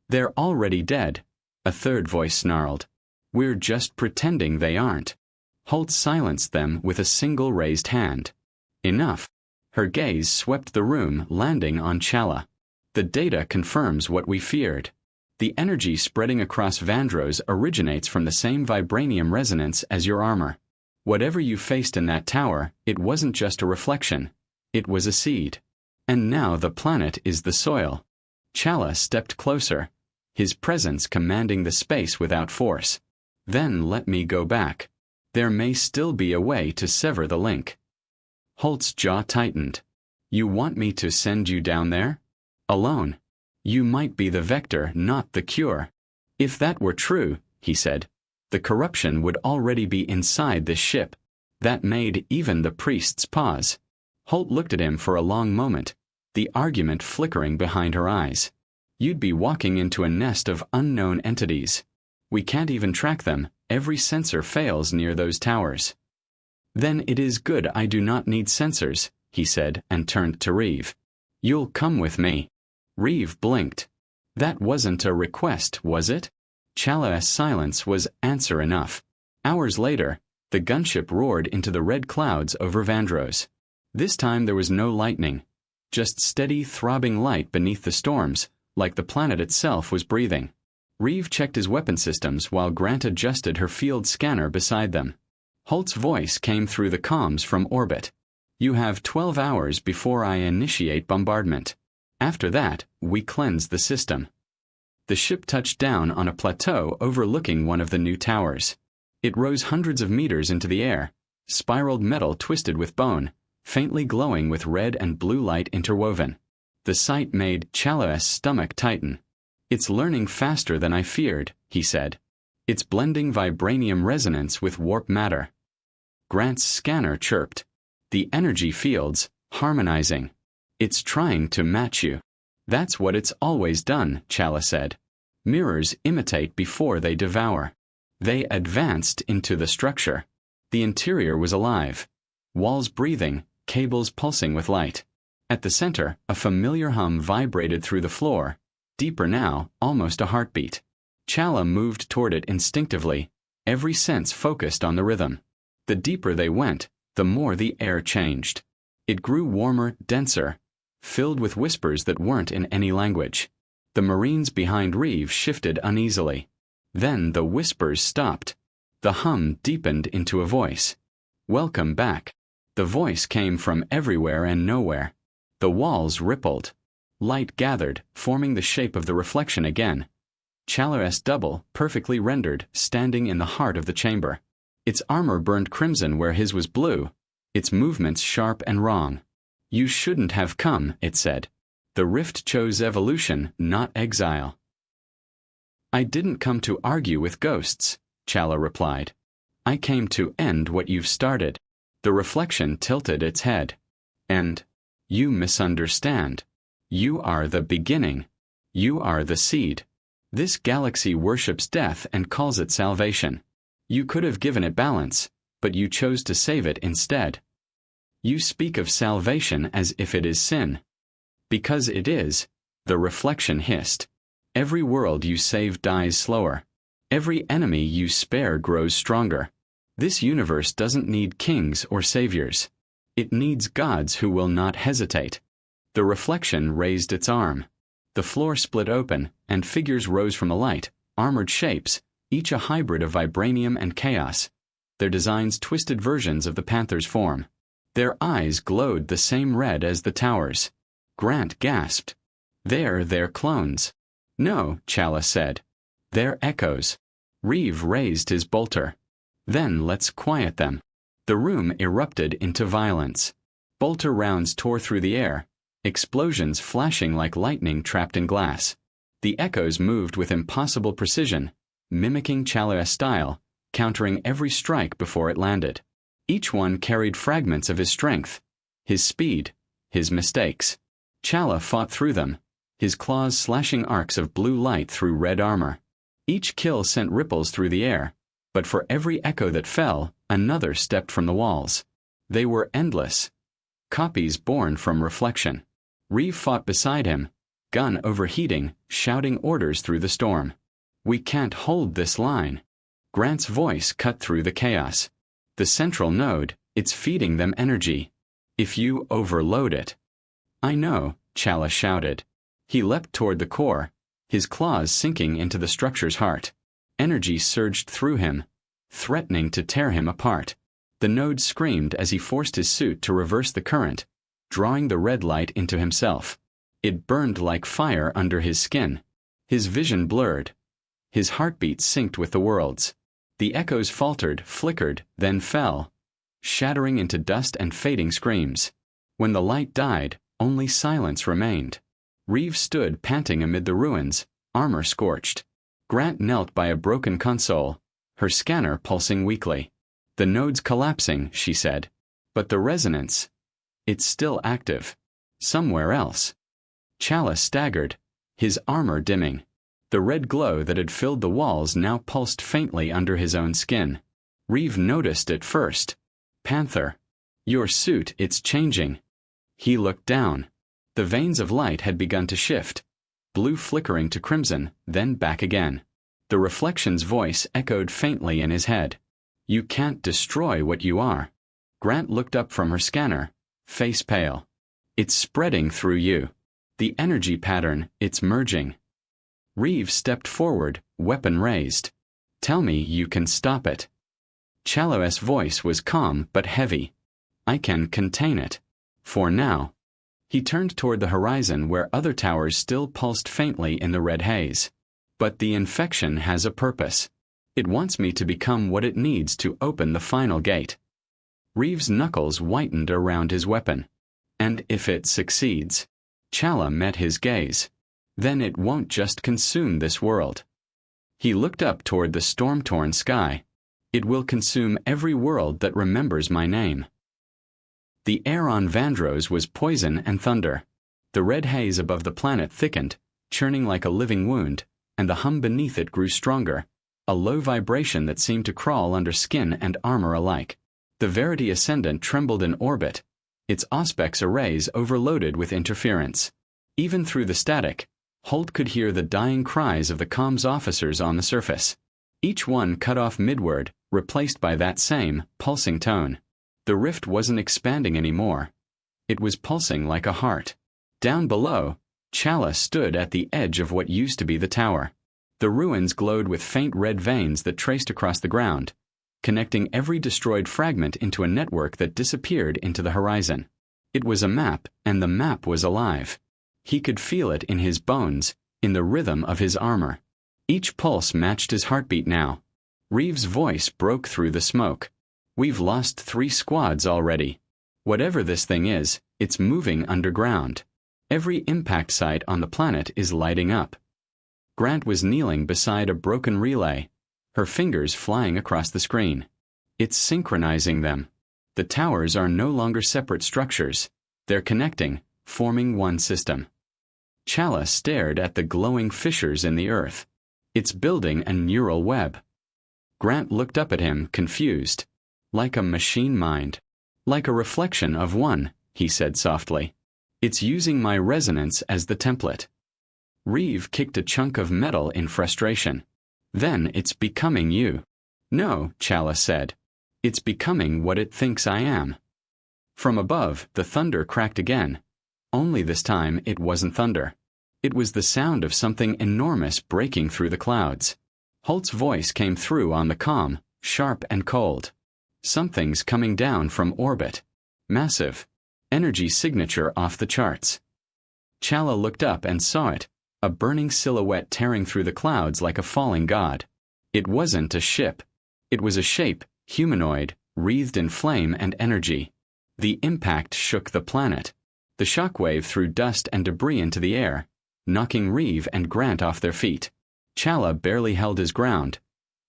"They're already dead," a third voice snarled. "We're just pretending they aren't." Holt silenced them with a single raised hand. "Enough." Her gaze swept the room, landing on Chala. "The data confirms what we feared. The energy spreading across Vandros originates from the same vibranium resonance as your armor. Whatever you faced in that tower, it wasn't just a reflection. It was a seed. And now the planet is the soil." Chala stepped closer, his presence commanding the space without force. "Then let me go back. There may still be a way to sever the link." Holt's jaw tightened. "You want me to send you down there? Alone? You might be the vector, not the cure." "If that were true," he said, "the corruption would already be inside this ship." That made even the priests pause. Holt looked at him for a long moment, the argument flickering behind her eyes. "You'd be walking into a nest of unknown entities. We can't even track them. Every sensor fails near those towers." "Then it is good I do not need sensors," he said, and turned to Reeve. "You'll come with me." Reeve blinked. That wasn't a request, was it? Chala's silence was answer enough. Hours later, the gunship roared into the red clouds over Vandros. This time there was no lightning, just steady, throbbing light beneath the storms, like the planet itself was breathing. Reeve checked his weapon systems while Grant adjusted her field scanner beside them. Holt's voice came through the comms from orbit. "You have 12 hours before I initiate bombardment. After that, we cleanse the system." The ship touched down on a plateau overlooking one of the new towers. It rose hundreds of meters into the air, spiraled metal twisted with bone, faintly glowing with red and blue light interwoven. The sight made Chala's stomach tighten. "It's learning faster than I feared," he said. "It's blending vibranium resonance with warp matter." Grant's scanner chirped. "The energy fields, harmonizing. It's trying to match you." "That's what it's always done," Chala said. "Mirrors imitate before they devour." They advanced into the structure. The interior was alive. Walls breathing, cables pulsing with light. At the center, a familiar hum vibrated through the floor, deeper now, almost a heartbeat. Chala moved toward it instinctively, every sense focused on the rhythm. The deeper they went, the more the air changed. It grew warmer, denser, filled with whispers that weren't in any language. The Marines behind Reeve shifted uneasily. Then the whispers stopped. The hum deepened into a voice. "Welcome back." The voice came from everywhere and nowhere. The walls rippled. Light gathered, forming the shape of the reflection again. Chala's double, perfectly rendered, standing in the heart of the chamber. Its armor burned crimson where his was blue, its movements sharp and wrong. "You shouldn't have come," it said. "The rift chose evolution, not exile." "I didn't come to argue with ghosts," Chala replied. "I came to end what you've started." The reflection tilted its head. "And you misunderstand. You are the beginning. You are the seed. This galaxy worships death and calls it salvation. You could have given it balance, but you chose to save it instead. You speak of salvation as if it is sin. Because it is," the reflection hissed. "Every world you save dies slower. Every enemy you spare grows stronger. This universe doesn't need kings or saviors. It needs gods who will not hesitate." The reflection raised its arm. The floor split open, and figures rose from the light, armored shapes, each a hybrid of vibranium and chaos, their designs twisted versions of the panther's form. Their eyes glowed the same red as the towers. Grant gasped. They're clones. No, Chala said. They're echoes. Reeve raised his bolter. Then let's quiet them. The room erupted into violence. Bolter rounds tore through the air, explosions flashing like lightning trapped in glass. The echoes moved with impossible precision, mimicking Chala's style, countering every strike before it landed. Each one carried fragments of his strength, his speed, his mistakes. Chala fought through them, his claws slashing arcs of blue light through red armor. Each kill sent ripples through the air, but for every echo that fell, another stepped from the walls. They were endless. Copies born from reflection. Reeve fought beside him, gun overheating, shouting orders through the storm. We can't hold this line. Grant's voice cut through the chaos. The central node, it's feeding them energy. If you overload it. I know, Chala shouted. He leapt toward the core, his claws sinking into the structure's heart. Energy surged through him, threatening to tear him apart. The node screamed as he forced his suit to reverse the current, drawing the red light into himself. It burned like fire under his skin. His vision blurred. His heartbeat synced with the world's. The echoes faltered, flickered, then fell, shattering into dust and fading screams. When the light died, only silence remained. Reeve stood panting amid the ruins, armor scorched. Grant knelt by a broken console, her scanner pulsing weakly. The node's collapsing, she said. But the resonance, it's still active. Somewhere else. Chala staggered, his armor dimming. The red glow that had filled the walls now pulsed faintly under his own skin. Reeve noticed it first. Panther. Your suit, it's changing. He looked down. The veins of light had begun to shift, blue flickering to crimson, then back again. The reflection's voice echoed faintly in his head. You can't destroy what you are. Grant looked up from her scanner, face pale. It's spreading through you. The energy pattern, it's merging. Reeve stepped forward, weapon raised. Tell me you can stop it. Chala's voice was calm but heavy. I can contain it. For now. He turned toward the horizon where other towers still pulsed faintly in the red haze. But the infection has a purpose. It wants me to become what it needs to open the final gate. Reeve's knuckles whitened around his weapon. And if it succeeds, Chala met his gaze. Then it won't just consume this world. He looked up toward the storm-torn sky. It will consume every world that remembers my name. The air on Vandros was poison and thunder. The red haze above the planet thickened, churning like a living wound, and the hum beneath it grew stronger, a low vibration that seemed to crawl under skin and armor alike. The Verity Ascendant trembled in orbit, its Auspex arrays overloaded with interference. Even through the static, Holt could hear the dying cries of the comms officers on the surface. Each one cut off midward, replaced by that same, pulsing tone. The rift wasn't expanding anymore. It was pulsing like a heart. Down below, Chala stood at the edge of what used to be the tower. The ruins glowed with faint red veins that traced across the ground, connecting every destroyed fragment into a network that disappeared into the horizon. It was a map, and the map was alive. He could feel it in his bones, in the rhythm of his armor. Each pulse matched his heartbeat now. Reeve's voice broke through the smoke. We've lost 3 squads already. Whatever this thing is, it's moving underground. Every impact site on the planet is lighting up. Grant was kneeling beside a broken relay, her fingers flying across the screen. It's synchronizing them. The towers are no longer separate structures. They're connecting, forming one system. Chala stared at the glowing fissures in the earth. It's building a neural web. Grant looked up at him, confused. Like a machine mind. Like a reflection of one, he said softly. It's using my resonance as the template. Reeve kicked a chunk of metal in frustration. Then it's becoming you. No, Chala said. It's becoming what it thinks I am. From above, the thunder cracked again. Only this time it wasn't thunder. It was the sound of something enormous breaking through the clouds. Holt's voice came through on the comm, sharp and cold. Something's coming down from orbit. Massive. Energy signature off the charts. Chala looked up and saw it, a burning silhouette tearing through the clouds like a falling god. It wasn't a ship. It was a shape, humanoid, wreathed in flame and energy. The impact shook the planet. The shockwave threw dust and debris into the air, knocking Reeve and Grant off their feet. Chala barely held his ground,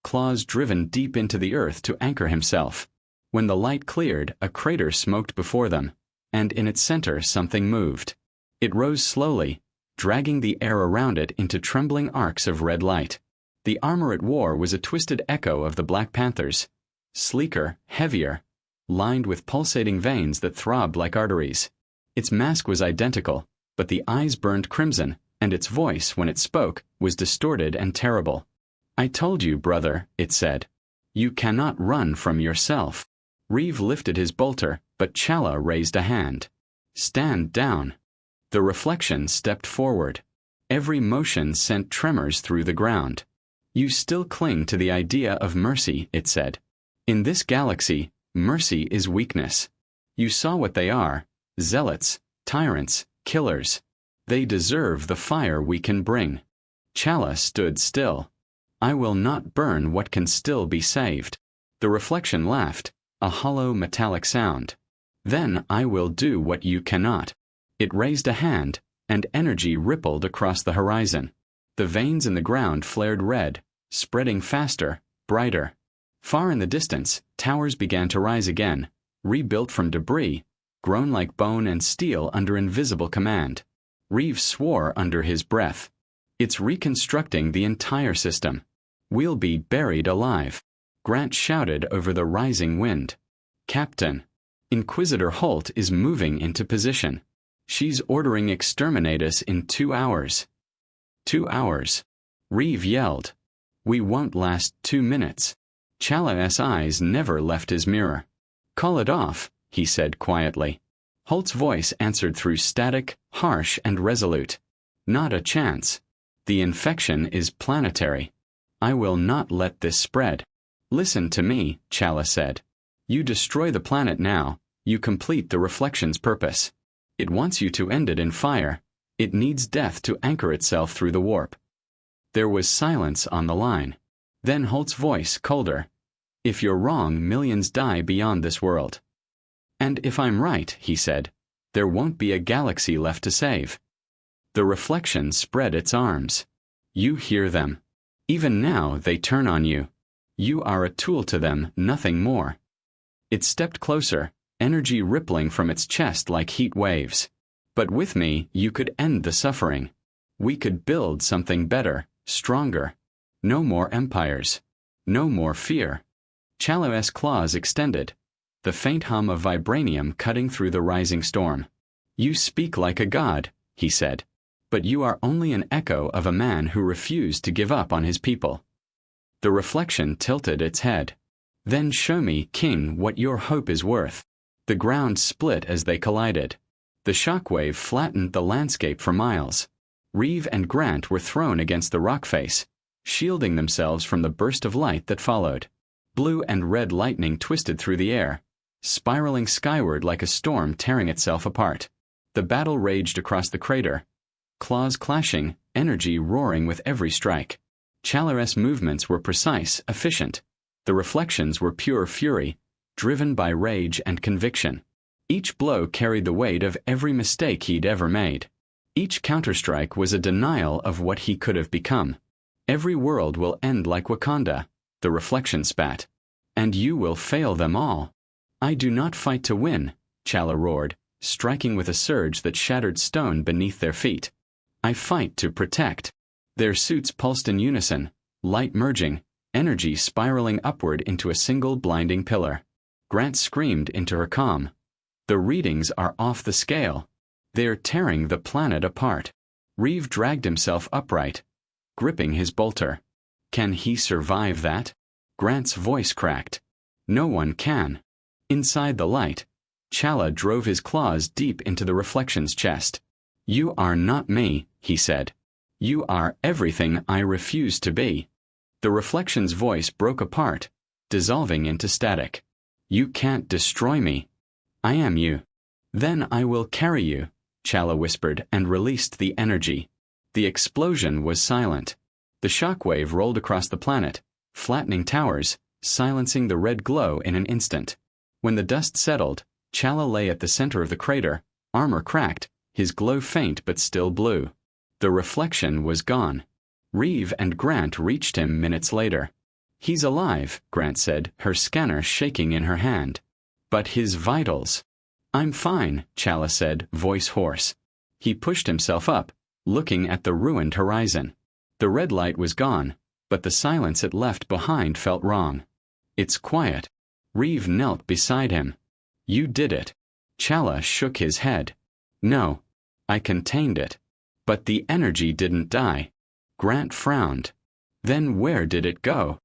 claws driven deep into the earth to anchor himself. When the light cleared, a crater smoked before them, and in its center something moved. It rose slowly, dragging the air around it into trembling arcs of red light. The armor it wore was a twisted echo of the Black Panther's, sleeker, heavier, lined with pulsating veins that throbbed like arteries. Its mask was identical, but the eyes burned crimson, and its voice, when it spoke, was distorted and terrible. "I told you, brother," it said. "You cannot run from yourself." Reeve lifted his bolter, but Chala raised a hand. "Stand down." The reflection stepped forward. Every motion sent tremors through the ground. "You still cling to the idea of mercy," it said. "In this galaxy, mercy is weakness. You saw what they are. Zealots, tyrants, killers. They deserve the fire we can bring." Chala stood still. "I will not burn what can still be saved." The reflection laughed, a hollow metallic sound. "Then I will do what you cannot." It raised a hand, and energy rippled across the horizon. The veins in the ground flared red, spreading faster, brighter. Far in the distance, towers began to rise again, rebuilt from debris, grown like bone and steel under invisible command. Reeve swore under his breath. "It's reconstructing the entire system. We'll be buried alive." Grant shouted over the rising wind. "Captain, Inquisitor Holt is moving into position. She's ordering exterminate us in 2 hours." 2 hours. Reeve yelled. "We won't last 2 minutes." Chala's eyes never left his mirror. "Call it off," he said quietly. Holt's voice answered through static, harsh and resolute. "Not a chance. The infection is planetary. I will not let this spread." "Listen to me," Chala said. "You destroy the planet now, you complete the reflection's purpose. It wants you to end it in fire. It needs death to anchor itself through the warp." There was silence on the line. Then Holt's voice, colder. "If you're wrong, millions die beyond this world." "And if I'm right," he said, "there won't be a galaxy left to save." The reflection spread its arms. "You hear them. Even now they turn on you. You are a tool to them, nothing more." It stepped closer, energy rippling from its chest like heat waves. "But with me, you could end the suffering. We could build something better, stronger. No more empires. No more fear." Chala's claws extended, the faint hum of vibranium cutting through the rising storm. "You speak like a god," he said, "but you are only an echo of a man who refused to give up on his people." The reflection tilted its head. "Then show me, King, what your hope is worth." The ground split as they collided. The shockwave flattened the landscape for miles. Reeve and Grant were thrown against the rock face, shielding themselves from the burst of light that followed. Blue and red lightning twisted through the air, spiraling skyward like a storm tearing itself apart. The battle raged across the crater, claws clashing, energy roaring with every strike. Chala's movements were precise, efficient. The reflections were pure fury, driven by rage and conviction. Each blow carried the weight of every mistake he'd ever made. Each counterstrike was a denial of what he could have become. "Every world will end like Wakanda," the reflection spat. "And you will fail them all." "I do not fight to win," Chala roared, striking with a surge that shattered stone beneath their feet. "I fight to protect." Their suits pulsed in unison, light merging, energy spiraling upward into a single blinding pillar. Grant screamed into her calm. "The readings are off the scale. They're tearing the planet apart." Reeve dragged himself upright, gripping his bolter. "Can he survive that?" Grant's voice cracked. "No one can." Inside the light, Chala drove his claws deep into the reflection's chest. "You are not me," he said. "You are everything I refuse to be." The reflection's voice broke apart, dissolving into static. "You can't destroy me." I am you. Then I will carry you, Chala whispered and released the energy. The explosion was silent. The shockwave rolled across the planet, flattening towers, silencing the red glow in an instant. When the dust settled, Chala lay at the center of the crater, armor cracked, his glow faint but still blue. The reflection was gone. Reeve and Grant reached him minutes later. He's alive, Grant said, her scanner shaking in her hand. But his vitals. I'm fine, Chala said, voice hoarse. He pushed himself up, looking at the ruined horizon. The red light was gone, but the silence it left behind felt wrong. It's quiet. Reeve knelt beside him. You did it. Chala shook his head. No. I contained it. But the energy didn't die. Grant frowned. Then where did it go?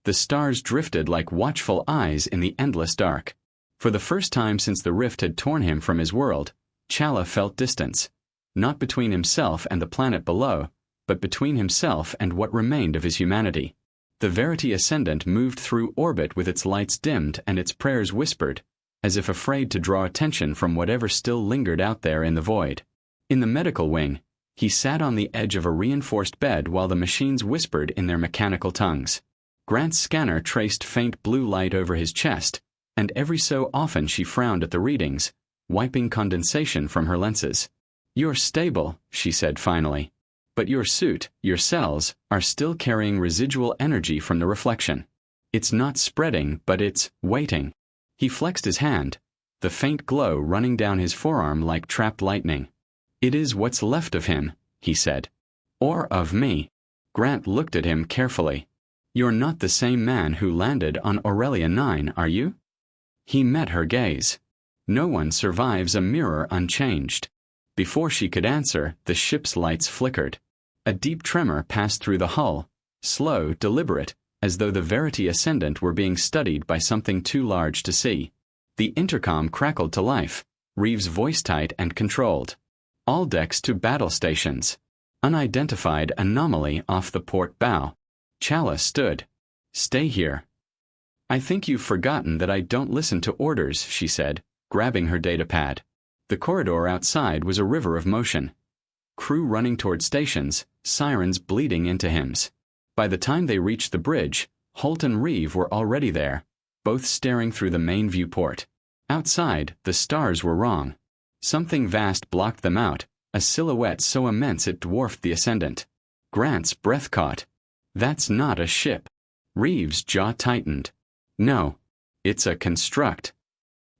The stars drifted like watchful eyes in the endless dark. For the first time since the rift had torn him from his world, Chala felt distance. Not between himself and the planet below, but between himself and what remained of his humanity. The Verity Ascendant moved through orbit with its lights dimmed and its prayers whispered, as if afraid to draw attention from whatever still lingered out there in the void. In the medical wing, he sat on the edge of a reinforced bed while the machines whispered in their mechanical tongues. Grant's scanner traced faint blue light over his chest, and every so often she frowned at the readings, wiping condensation from her lenses. You're stable, she said finally. But your suit, your cells, are still carrying residual energy from the reflection. It's not spreading, but it's waiting. He flexed his hand, the faint glow running down his forearm like trapped lightning. It is what's left of him, he said. Or of me. Grant looked at him carefully. You're not the same man who landed on Aurelia 9, are you? He met her gaze. No one survives a mirror unchanged. Before she could answer, the ship's lights flickered. A deep tremor passed through the hull, slow, deliberate, as though the Verity Ascendant were being studied by something too large to see. The intercom crackled to life, Reeves' voice tight and controlled. All decks to battle stations. Unidentified anomaly off the port bow. Chala stood. Stay here. I think you've forgotten that I don't listen to orders, she said, grabbing her datapad. The corridor outside was a river of motion. Crew running toward stations, sirens bleeding into hymns. By the time they reached the bridge, Holt and Reeve were already there, both staring through the main viewport. Outside, the stars were wrong. Something vast blocked them out, a silhouette so immense it dwarfed the Ascendant. Grant's breath caught. That's not a ship. Reeves' jaw tightened. No. It's a construct.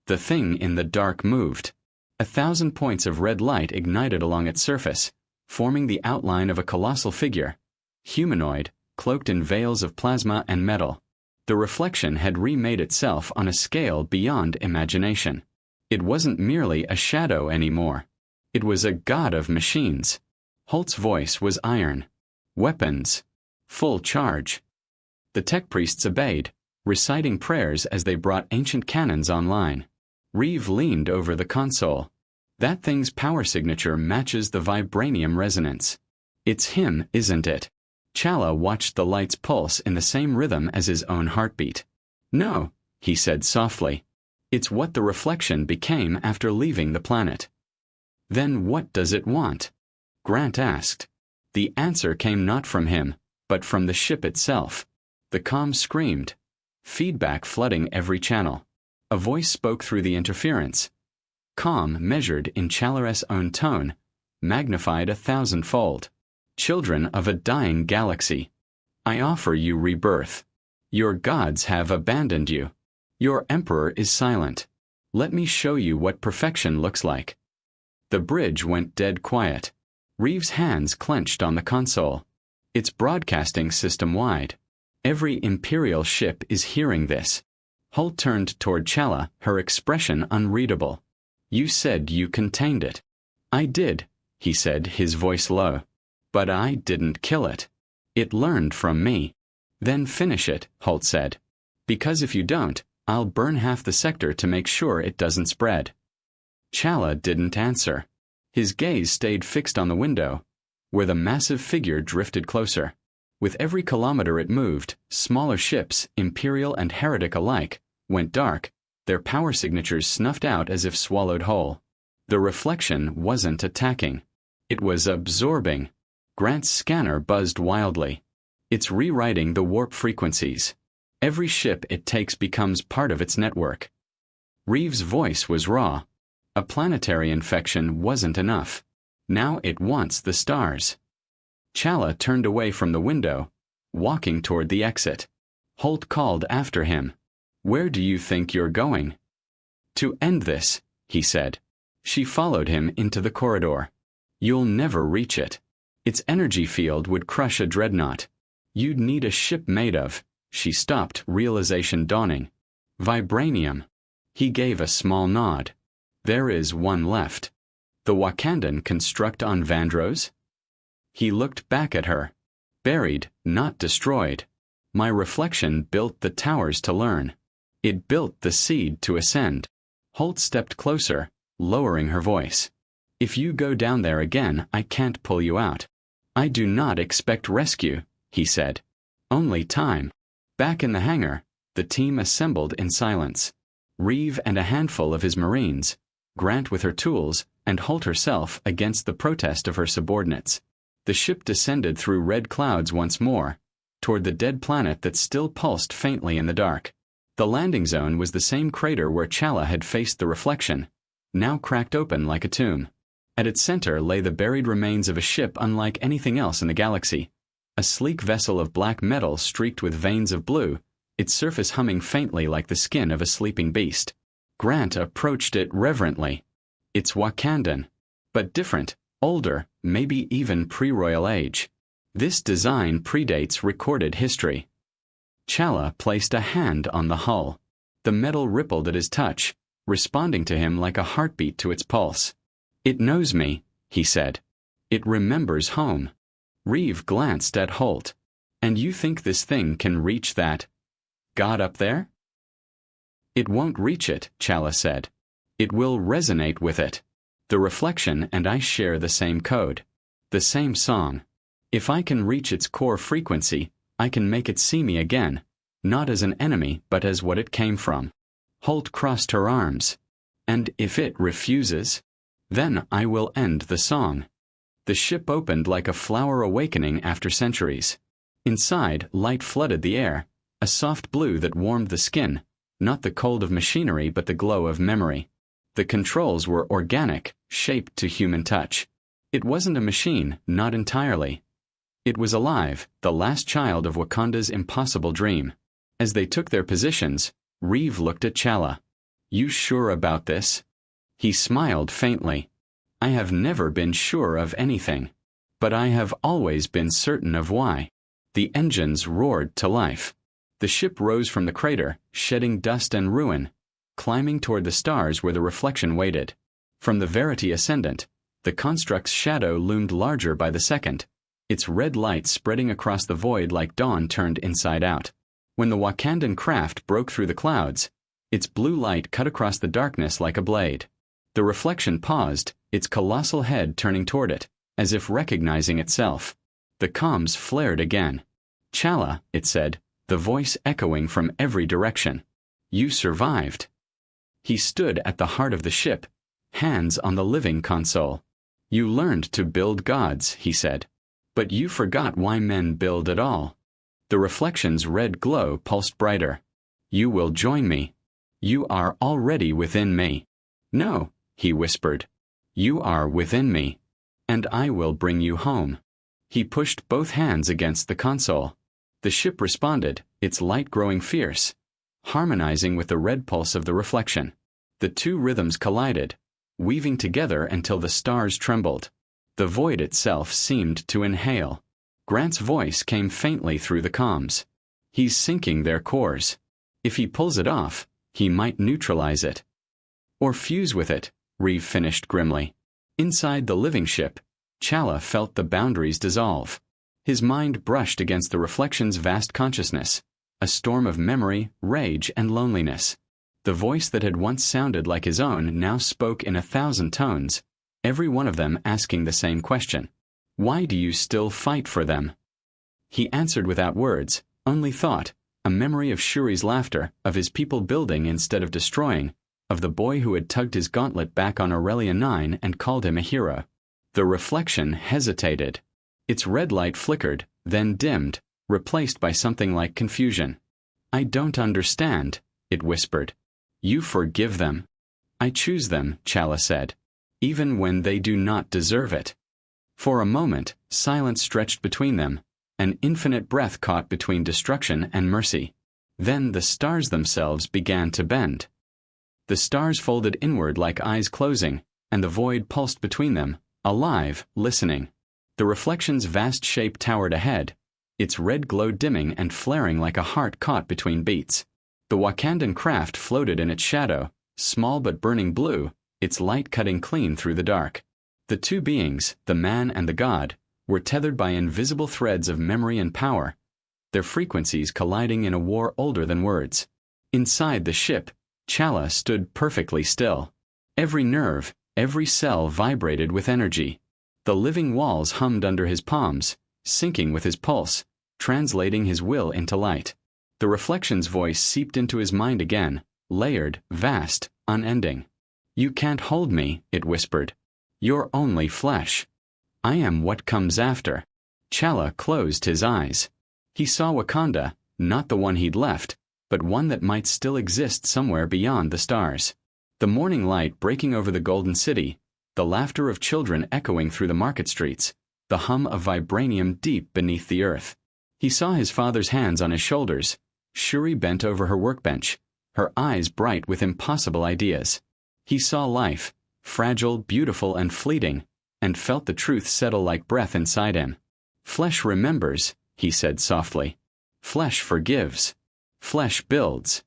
The thing in the dark moved. 1,000 points of red light ignited along its surface, forming the outline of a colossal figure. Humanoid, cloaked in veils of plasma and metal. The reflection had remade itself on a scale beyond imagination. It wasn't merely a shadow anymore. It was a god of machines. Holt's voice was iron. Weapons. Full charge. The tech priests obeyed, reciting prayers as they brought ancient cannons online. Reeve leaned over the console. That thing's power signature matches the vibranium resonance. It's him, isn't it? Chala watched the lights pulse in the same rhythm as his own heartbeat. No, he said softly. It's what the reflection became after leaving the planet. Then what does it want? Grant asked. The answer came not from him, but from the ship itself. The comm screamed, feedback flooding every channel. A voice spoke through the interference. Comm measured in Chala's own tone, magnified 1,000-fold. Children of a dying galaxy. I offer you rebirth. Your gods have abandoned you. Your emperor is silent. Let me show you what perfection looks like. The bridge went dead quiet. Reeves' hands clenched on the console. It's broadcasting system-wide. Every Imperial ship is hearing this. Holt turned toward Chala, her expression unreadable. You said you contained it. I did, he said, his voice low. But I didn't kill it. It learned from me. Then finish it, Holt said. Because if you don't, I'll burn half the sector to make sure it doesn't spread. Chala didn't answer. His gaze stayed fixed on the window, where the massive figure drifted closer. With every kilometer it moved, smaller ships, Imperial and Heretic alike, went dark, their power signatures snuffed out as if swallowed whole. The reflection wasn't attacking. It was absorbing. Grant's scanner buzzed wildly. It's rewriting the warp frequencies. Every ship it takes becomes part of its network. Reeves' voice was raw. A planetary infection wasn't enough. Now it wants the stars. Chala turned away from the window, walking toward the exit. Holt called after him. "Where do you think you're going?" "To end this," he said. She followed him into the corridor. "You'll never reach it. Its energy field would crush a dreadnought. You'd need a ship made of," she stopped, realization dawning. "Vibranium." He gave a small nod. "There is one left." "The Wakandan construct on Vandros?" He looked back at her. "Buried, not destroyed. My reflection built the towers to learn. It built the seed to ascend." Holt stepped closer, lowering her voice. "If you go down there again, I can't pull you out." "I do not expect rescue," he said. "Only time." Back in the hangar, the team assembled in silence. Reeve and a handful of his Marines, Grant with her tools, and Holt herself against the protest of her subordinates. The ship descended through red clouds once more, toward the dead planet that still pulsed faintly in the dark. The landing zone was the same crater where Chala had faced the reflection, now cracked open like a tomb. At its center lay the buried remains of a ship unlike anything else in the galaxy. A sleek vessel of black metal streaked with veins of blue, its surface humming faintly like the skin of a sleeping beast. Grant approached it reverently. "It's Wakandan. But different, older, maybe even pre-royal age. This design predates recorded history." Chala placed a hand on the hull. The metal rippled at his touch, responding to him like a heartbeat to its pulse. "It knows me," he said. "It remembers home." Reeve glanced at Holt. "And you think this thing can reach that God up there?" "It won't reach it," Chala said. "It will resonate with it. The reflection and I share the same code, the same song. If I can reach its core frequency, I can make it see me again, not as an enemy but as what it came from." Holt crossed her arms. "And if it refuses? Then I will end the song." The ship opened like a flower awakening after centuries. Inside, light flooded the air, a soft blue that warmed the skin, not the cold of machinery but the glow of memory. The controls were organic, shaped to human touch. It wasn't a machine, not entirely. It was alive, the last child of Wakanda's impossible dream. As they took their positions, Reeve looked at Chala. "You sure about this?" He smiled faintly. "I have never been sure of anything. But I have always been certain of why." The engines roared to life. The ship rose from the crater, shedding dust and ruin, climbing toward the stars where the reflection waited. From the Verity Ascendant, the construct's shadow loomed larger by the second, its red light spreading across the void like dawn turned inside out. When the Wakandan craft broke through the clouds, its blue light cut across the darkness like a blade. The reflection paused, its colossal head turning toward it, as if recognizing itself. The comms flared again. "Chala," it said, the voice echoing from every direction. "You survived." He stood at the heart of the ship, hands on the living console. "You learned to build gods," he said. "But you forgot why men build at all." The reflection's red glow pulsed brighter. "You will join me. You are already within me." "No," he whispered. "You are within me. And I will bring you home." He pushed both hands against the console. The ship responded, its light growing fierce, harmonizing with the red pulse of the reflection. The two rhythms collided, weaving together until the stars trembled. The void itself seemed to inhale. Grant's voice came faintly through the comms. "He's sinking their cores. If he pulls it off, he might neutralize it." "Or fuse with it," Reeve finished grimly. Inside the living ship, Chala felt the boundaries dissolve. His mind brushed against the reflection's vast consciousness, a storm of memory, rage, and loneliness. The voice that had once sounded like his own now spoke in 1,000 tones, every one of them asking the same question. "Why do you still fight for them?" He answered without words, only thought, a memory of Shuri's laughter, of his people building instead of destroying, of the boy who had tugged his gauntlet back on Aurelia 9 and called him a hero. The reflection hesitated. Its red light flickered, then dimmed, replaced by something like confusion. "I don't understand," it whispered. "You forgive them." "I choose them," Chala said, "even when they do not deserve it." For a moment, silence stretched between them, an infinite breath caught between destruction and mercy. Then the stars themselves began to bend. The stars folded inward like eyes closing, and the void pulsed between them, alive, listening. The reflection's vast shape towered ahead, its red glow dimming and flaring like a heart caught between beats. The Wakandan craft floated in its shadow, small but burning blue, its light cutting clean through the dark. The two beings, the man and the god, were tethered by invisible threads of memory and power, their frequencies colliding in a war older than words. Inside the ship, Chala stood perfectly still. Every nerve, every cell vibrated with energy. The living walls hummed under his palms, syncing with his pulse, translating his will into light. The reflection's voice seeped into his mind again, layered, vast, unending. "You can't hold me," it whispered. "You're only flesh. I am what comes after." Chala closed his eyes. He saw Wakanda, not the one he'd left, but one that might still exist somewhere beyond the stars. The morning light breaking over the golden city, the laughter of children echoing through the market streets, the hum of vibranium deep beneath the earth. He saw his father's hands on his shoulders, Shuri bent over her workbench, her eyes bright with impossible ideas. He saw life, fragile, beautiful, and fleeting, and felt the truth settle like breath inside him. "Flesh remembers," he said softly. "Flesh forgives. Flesh builds."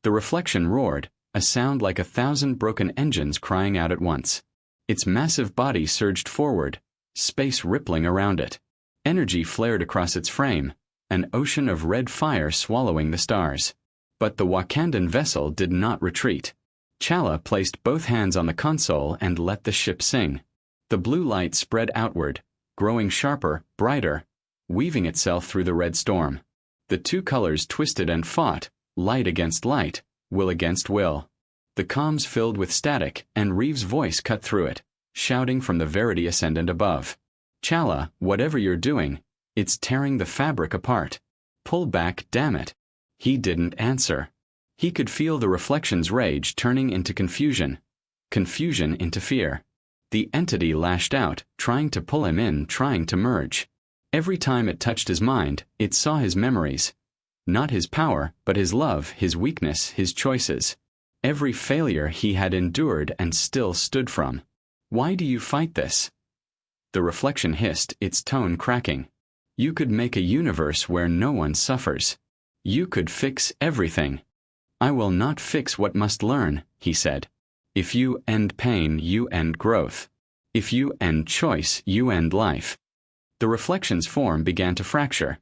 The reflection roared, a sound like 1,000 broken engines crying out at once. Its massive body surged forward, space rippling around it. Energy flared across its frame, an ocean of red fire swallowing the stars. But the Wakandan vessel did not retreat. Chala placed both hands on the console and let the ship sing. The blue light spread outward, growing sharper, brighter, weaving itself through the red storm. The two colors twisted and fought, light against light, will against will. The comms filled with static, and Reeves' voice cut through it, shouting from the Verity Ascendant above. "Chala, whatever you're doing, it's tearing the fabric apart. Pull back, damn it." He didn't answer. He could feel the reflection's rage turning into confusion, confusion into fear. The entity lashed out, trying to pull him in, trying to merge. Every time it touched his mind, it saw his memories. Not his power, but his love, his weakness, his choices. Every failure he had endured and still stood from. "Why do you fight this?" The reflection hissed, its tone cracking. "You could make a universe where no one suffers. You could fix everything." "I will not fix what must learn," he said. "If you end pain, you end growth. If you end choice, you end life." The reflection's form began to fracture,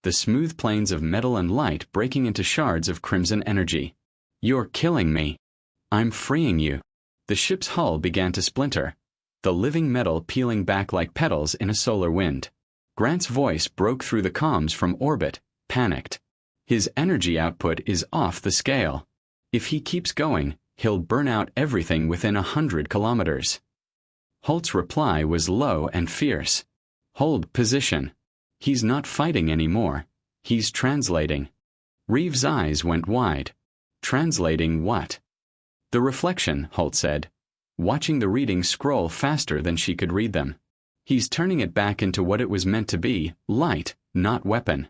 the smooth planes of metal and light breaking into shards of crimson energy. "You're killing me. I'm freeing you." The ship's hull began to splinter, the living metal peeling back like petals in a solar wind. Grant's voice broke through the comms from orbit, panicked. "His energy output is off the scale. If he keeps going, he'll burn out everything within 100 kilometers." Holt's reply was low and fierce. "Hold position. He's not fighting anymore. He's translating." Reeves' eyes went wide. "Translating what?" "The reflection," Holt said, watching the readings scroll faster than she could read them. "He's turning it back into what it was meant to be, light, not weapon."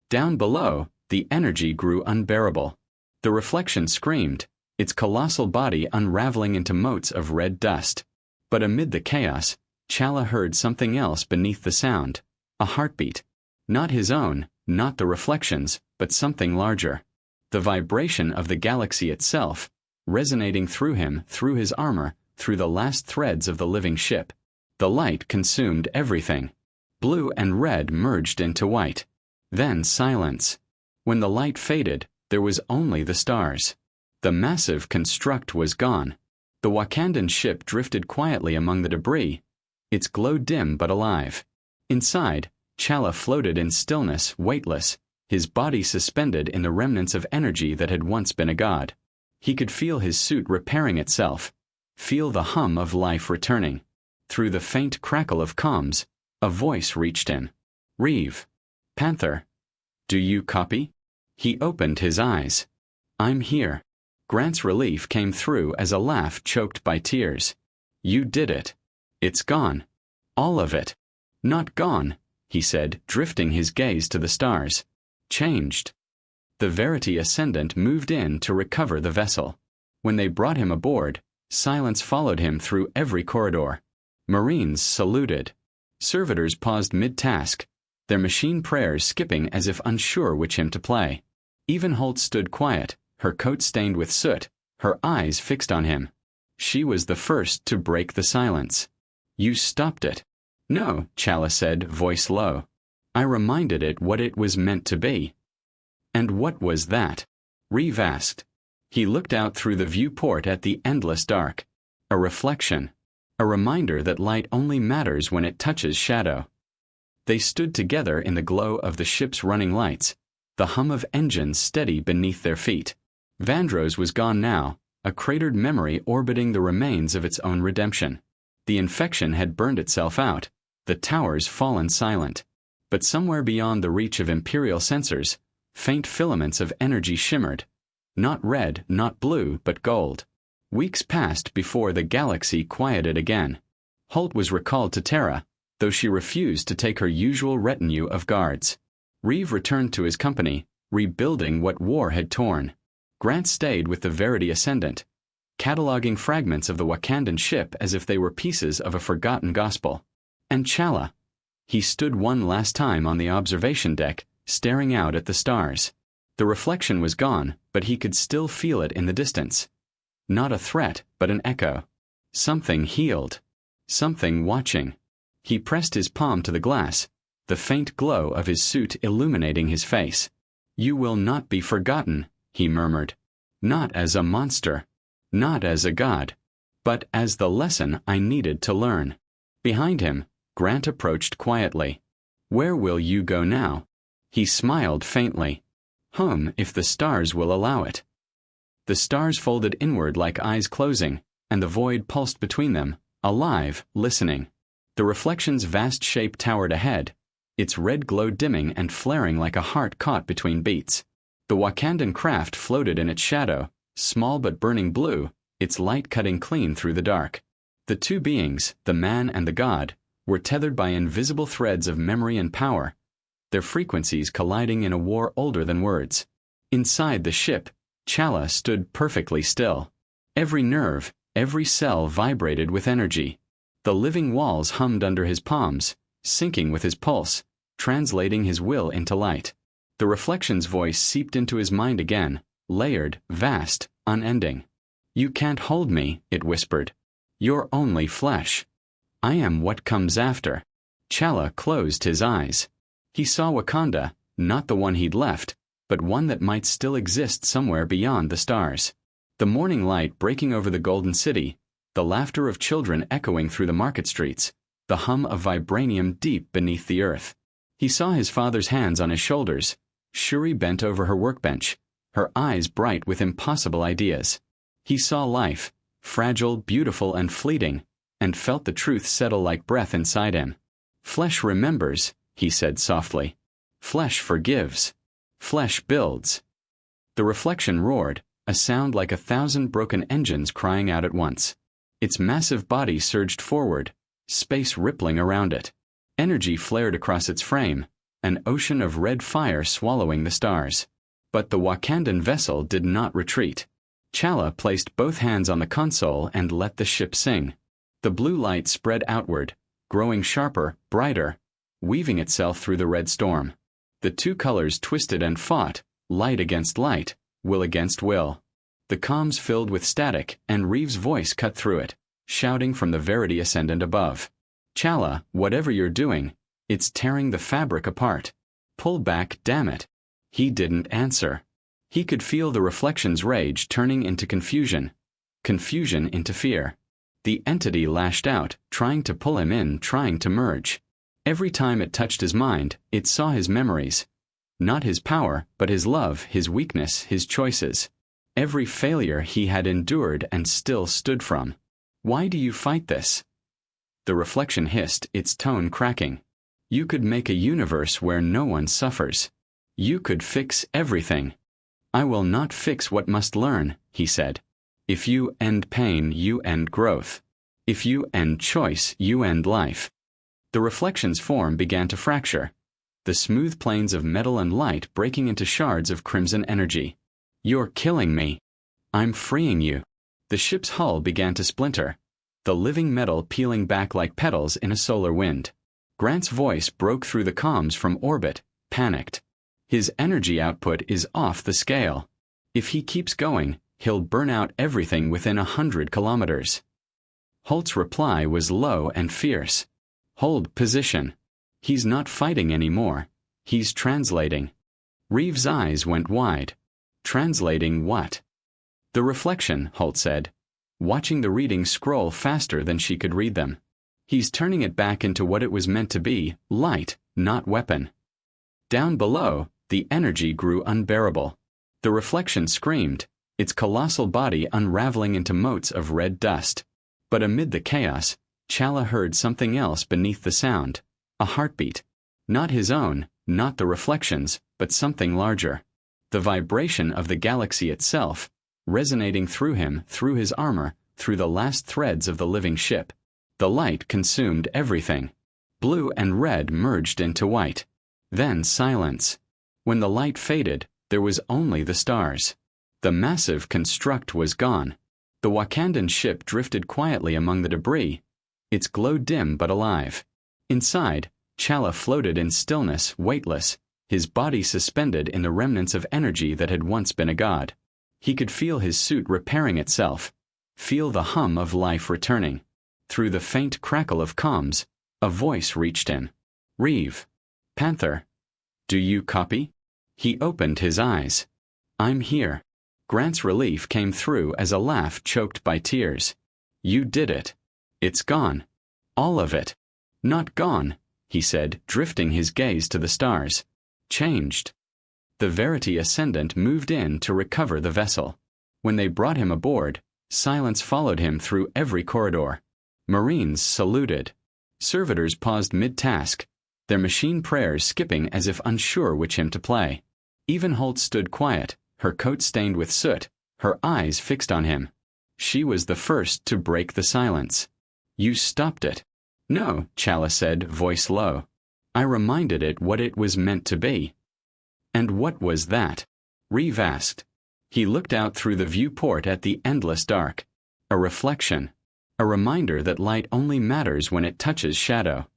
Down below, the energy grew unbearable. The reflection screamed, its colossal body unraveling into motes of red dust. But amid the chaos, Chala heard something else beneath the sound, a heartbeat. Not his own, not the reflections, but something larger. The vibration of the galaxy itself, resonating through him, through his armor, through the last threads of the living ship. The light consumed everything. Blue and red merged into white. Then silence. When the light faded, there was only the stars. The massive construct was gone. The Wakandan ship drifted quietly among the debris, its glow dim but alive. Inside, Chala floated in stillness, weightless, his body suspended in the remnants of energy that had once been a god. He could feel his suit repairing itself, feel the hum of life returning. Through the faint crackle of comms, a voice reached him. "Reeve. Panther. Do you copy?" He opened his eyes. "I'm here." Grant's relief came through as a laugh choked by tears. "You did it. It's gone. All of it." "Not gone," he said, drifting his gaze to the stars. "Changed." The Verity Ascendant moved in to recover the vessel. When they brought him aboard, silence followed him through every corridor. Marines saluted. Servitors paused mid-task, their machine prayers skipping as if unsure which hymn to play. Even Holt stood quiet, her coat stained with soot, her eyes fixed on him. She was the first to break the silence. "You stopped it." "No," Chala said, voice low. "I reminded it what it was meant to be." "And what was that?" Reeve asked. He looked out through the viewport at the endless dark. A reflection. A reminder that light only matters when it touches shadow. They stood together in the glow of the ship's running lights, the hum of engines steady beneath their feet. Vandross was gone now, a cratered memory orbiting the remains of its own redemption. The infection had burned itself out, the towers fallen silent. But somewhere beyond the reach of Imperial sensors, faint filaments of energy shimmered. Not red, not blue, but gold. Weeks passed before the galaxy quieted again. Holt was recalled to Terra, though she refused to take her usual retinue of guards. Reeve returned to his company, rebuilding what war had torn. Grant stayed with the Verity Ascendant, cataloging fragments of the Wakandan ship as if they were pieces of a forgotten gospel. And Chala. He stood one last time on the observation deck, staring out at the stars. The reflection was gone, but he could still feel it in the distance. Not a threat, but an echo. Something healed. Something watching. He pressed his palm to the glass, the faint glow of his suit illuminating his face. "You will not be forgotten," he murmured. "Not as a monster. Not as a god. But as the lesson I needed to learn." Behind him, Grant approached quietly. "Where will you go now?" He smiled faintly. "Home, if the stars will allow it." The stars folded inward like eyes closing, and the void pulsed between them, alive, listening. The reflection's vast shape towered ahead, its red glow dimming and flaring like a heart caught between beats. The Wakandan craft floated in its shadow, small but burning blue, its light cutting clean through the dark. The two beings, the man and the god, were tethered by invisible threads of memory and power, their frequencies colliding in a war older than words. Inside the ship, Chala stood perfectly still. Every nerve, every cell vibrated with energy. The living walls hummed under his palms, syncing with his pulse, translating his will into light. The reflection's voice seeped into his mind again, layered, vast, unending. "You can't hold me," it whispered. "You're only flesh. I am what comes after." Chala closed his eyes. He saw Wakanda, not the one he'd left, but one that might still exist somewhere beyond the stars. The morning light breaking over the golden city, the laughter of children echoing through the market streets, the hum of vibranium deep beneath the earth. He saw his father's hands on his shoulders, Shuri bent over her workbench, her eyes bright with impossible ideas. He saw life, fragile, beautiful, and fleeting, and felt the truth settle like breath inside him. "Flesh remembers," he said softly. "Flesh forgives. Flesh builds." The reflection roared, a sound like 1,000 broken engines crying out at once. Its massive body surged forward, space rippling around it. Energy flared across its frame, an ocean of red fire swallowing the stars. But the Wakandan vessel did not retreat. Chala placed both hands on the console and let the ship sing. The blue light spread outward, growing sharper, brighter, weaving itself through the red storm. The two colors twisted and fought, light against light, will against will. The comms filled with static, and Reeve's voice cut through it, shouting from the Verity Ascendant above. "Chala, whatever you're doing, it's tearing the fabric apart. Pull back, damn it." He didn't answer. He could feel the reflection's rage turning into confusion into fear. The entity lashed out, trying to pull him in, trying to merge. Every time it touched his mind, it saw his memories. Not his power, but his love, his weakness, his choices. Every failure he had endured and still stood from. Why do you fight this? The reflection hissed, its tone cracking. You could make a universe where no one suffers. You could fix everything. I will not fix what must learn, he said. If you end pain, you end growth. If you end choice, you end life. The reflection's form began to fracture, the smooth planes of metal and light breaking into shards of crimson energy. You're killing me. I'm freeing you. The ship's hull began to splinter, the living metal peeling back like petals in a solar wind. Grant's voice broke through the comms from orbit, panicked. His energy output is off the scale. If he keeps going, he'll burn out everything within 100 kilometers. Holt's reply was low and fierce. Hold position. He's not fighting anymore. He's translating. Reeves' eyes went wide. Translating what? The reflection, Holt said, watching the readings scroll faster than she could read them. He's turning it back into what it was meant to be, light, not weapon. Down below, the energy grew unbearable. The reflection screamed, its colossal body unraveling into motes of red dust. But amid the chaos, Chala heard something else beneath the sound, a heartbeat. Not his own, not the reflections, but something larger. The vibration of the galaxy itself, resonating through him, through his armor, through the last threads of the living ship. The light consumed everything. Blue and red merged into white. Then silence. When the light faded, there was only the stars. The massive construct was gone. The Wakandan ship drifted quietly among the debris, its glow dim but alive. Inside, Chala floated in stillness, weightless, his body suspended in the remnants of energy that had once been a god. He could feel his suit repairing itself, feel the hum of life returning. Through the faint crackle of comms, a voice reached him. Reeve. Panther. Do you copy? He opened his eyes. I'm here. Grant's relief came through as a laugh choked by tears. You did it. It's gone. All of it. Not gone, he said, drifting his gaze to the stars. Changed. The Verity Ascendant moved in to recover the vessel. When they brought him aboard, silence followed him through every corridor. Marines saluted. Servitors paused mid-task, their machine prayers skipping as if unsure which hymn to play. Even Holt stood quiet, her coat stained with soot, her eyes fixed on him. She was the first to break the silence. You stopped it. No, Chala said, voice low. I reminded it what it was meant to be. And what was that? Reeve asked. He looked out through the viewport at the endless dark. A reflection. A reminder that light only matters when it touches shadow.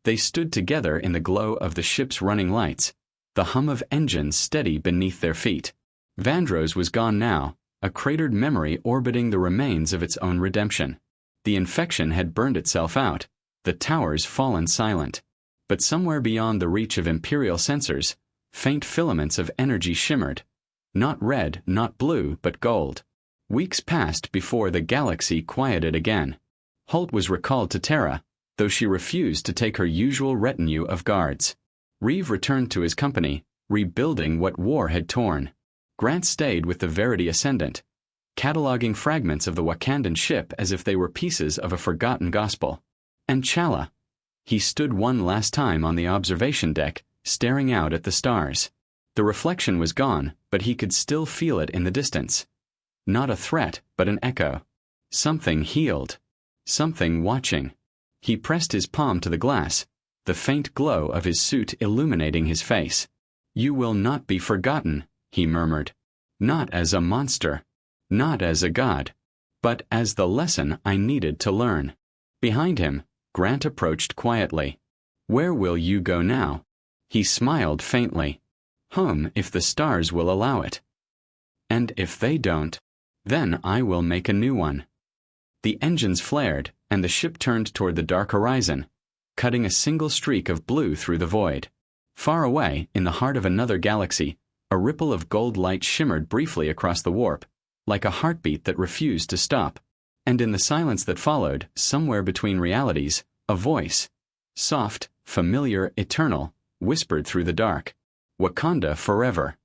They stood together in the glow of the ship's running lights, the hum of engines steady beneath their feet. Vandross was gone now, a cratered memory orbiting the remains of its own redemption. The infection had burned itself out, the towers fallen silent. But somewhere beyond the reach of Imperial sensors, faint filaments of energy shimmered. Not red, not blue, but gold. Weeks passed before the galaxy quieted again. Holt was recalled to Terra, though she refused to take her usual retinue of guards. Reeve returned to his company, rebuilding what war had torn. Grant stayed with the Verity Ascendant, cataloging fragments of the Wakandan ship as if they were pieces of a forgotten gospel. And Chala. He stood one last time on the observation deck, staring out at the stars. The reflection was gone, but he could still feel it in the distance. Not a threat, but an echo. Something healed. Something watching. He pressed his palm to the glass, the faint glow of his suit illuminating his face. You will not be forgotten, he murmured. Not as a monster. Not as a god. But as the lesson I needed to learn. Behind him, Grant approached quietly. Where will you go now? He smiled faintly. Home if the stars will allow it. And if they don't, then I will make a new one. The engines flared, and the ship turned toward the dark horizon, cutting a single streak of blue through the void. Far away, in the heart of another galaxy, a ripple of gold light shimmered briefly across the warp, like a heartbeat that refused to stop. And in the silence that followed, somewhere between realities, a voice. Soft, familiar, eternal, whispered through the dark. Wakanda forever.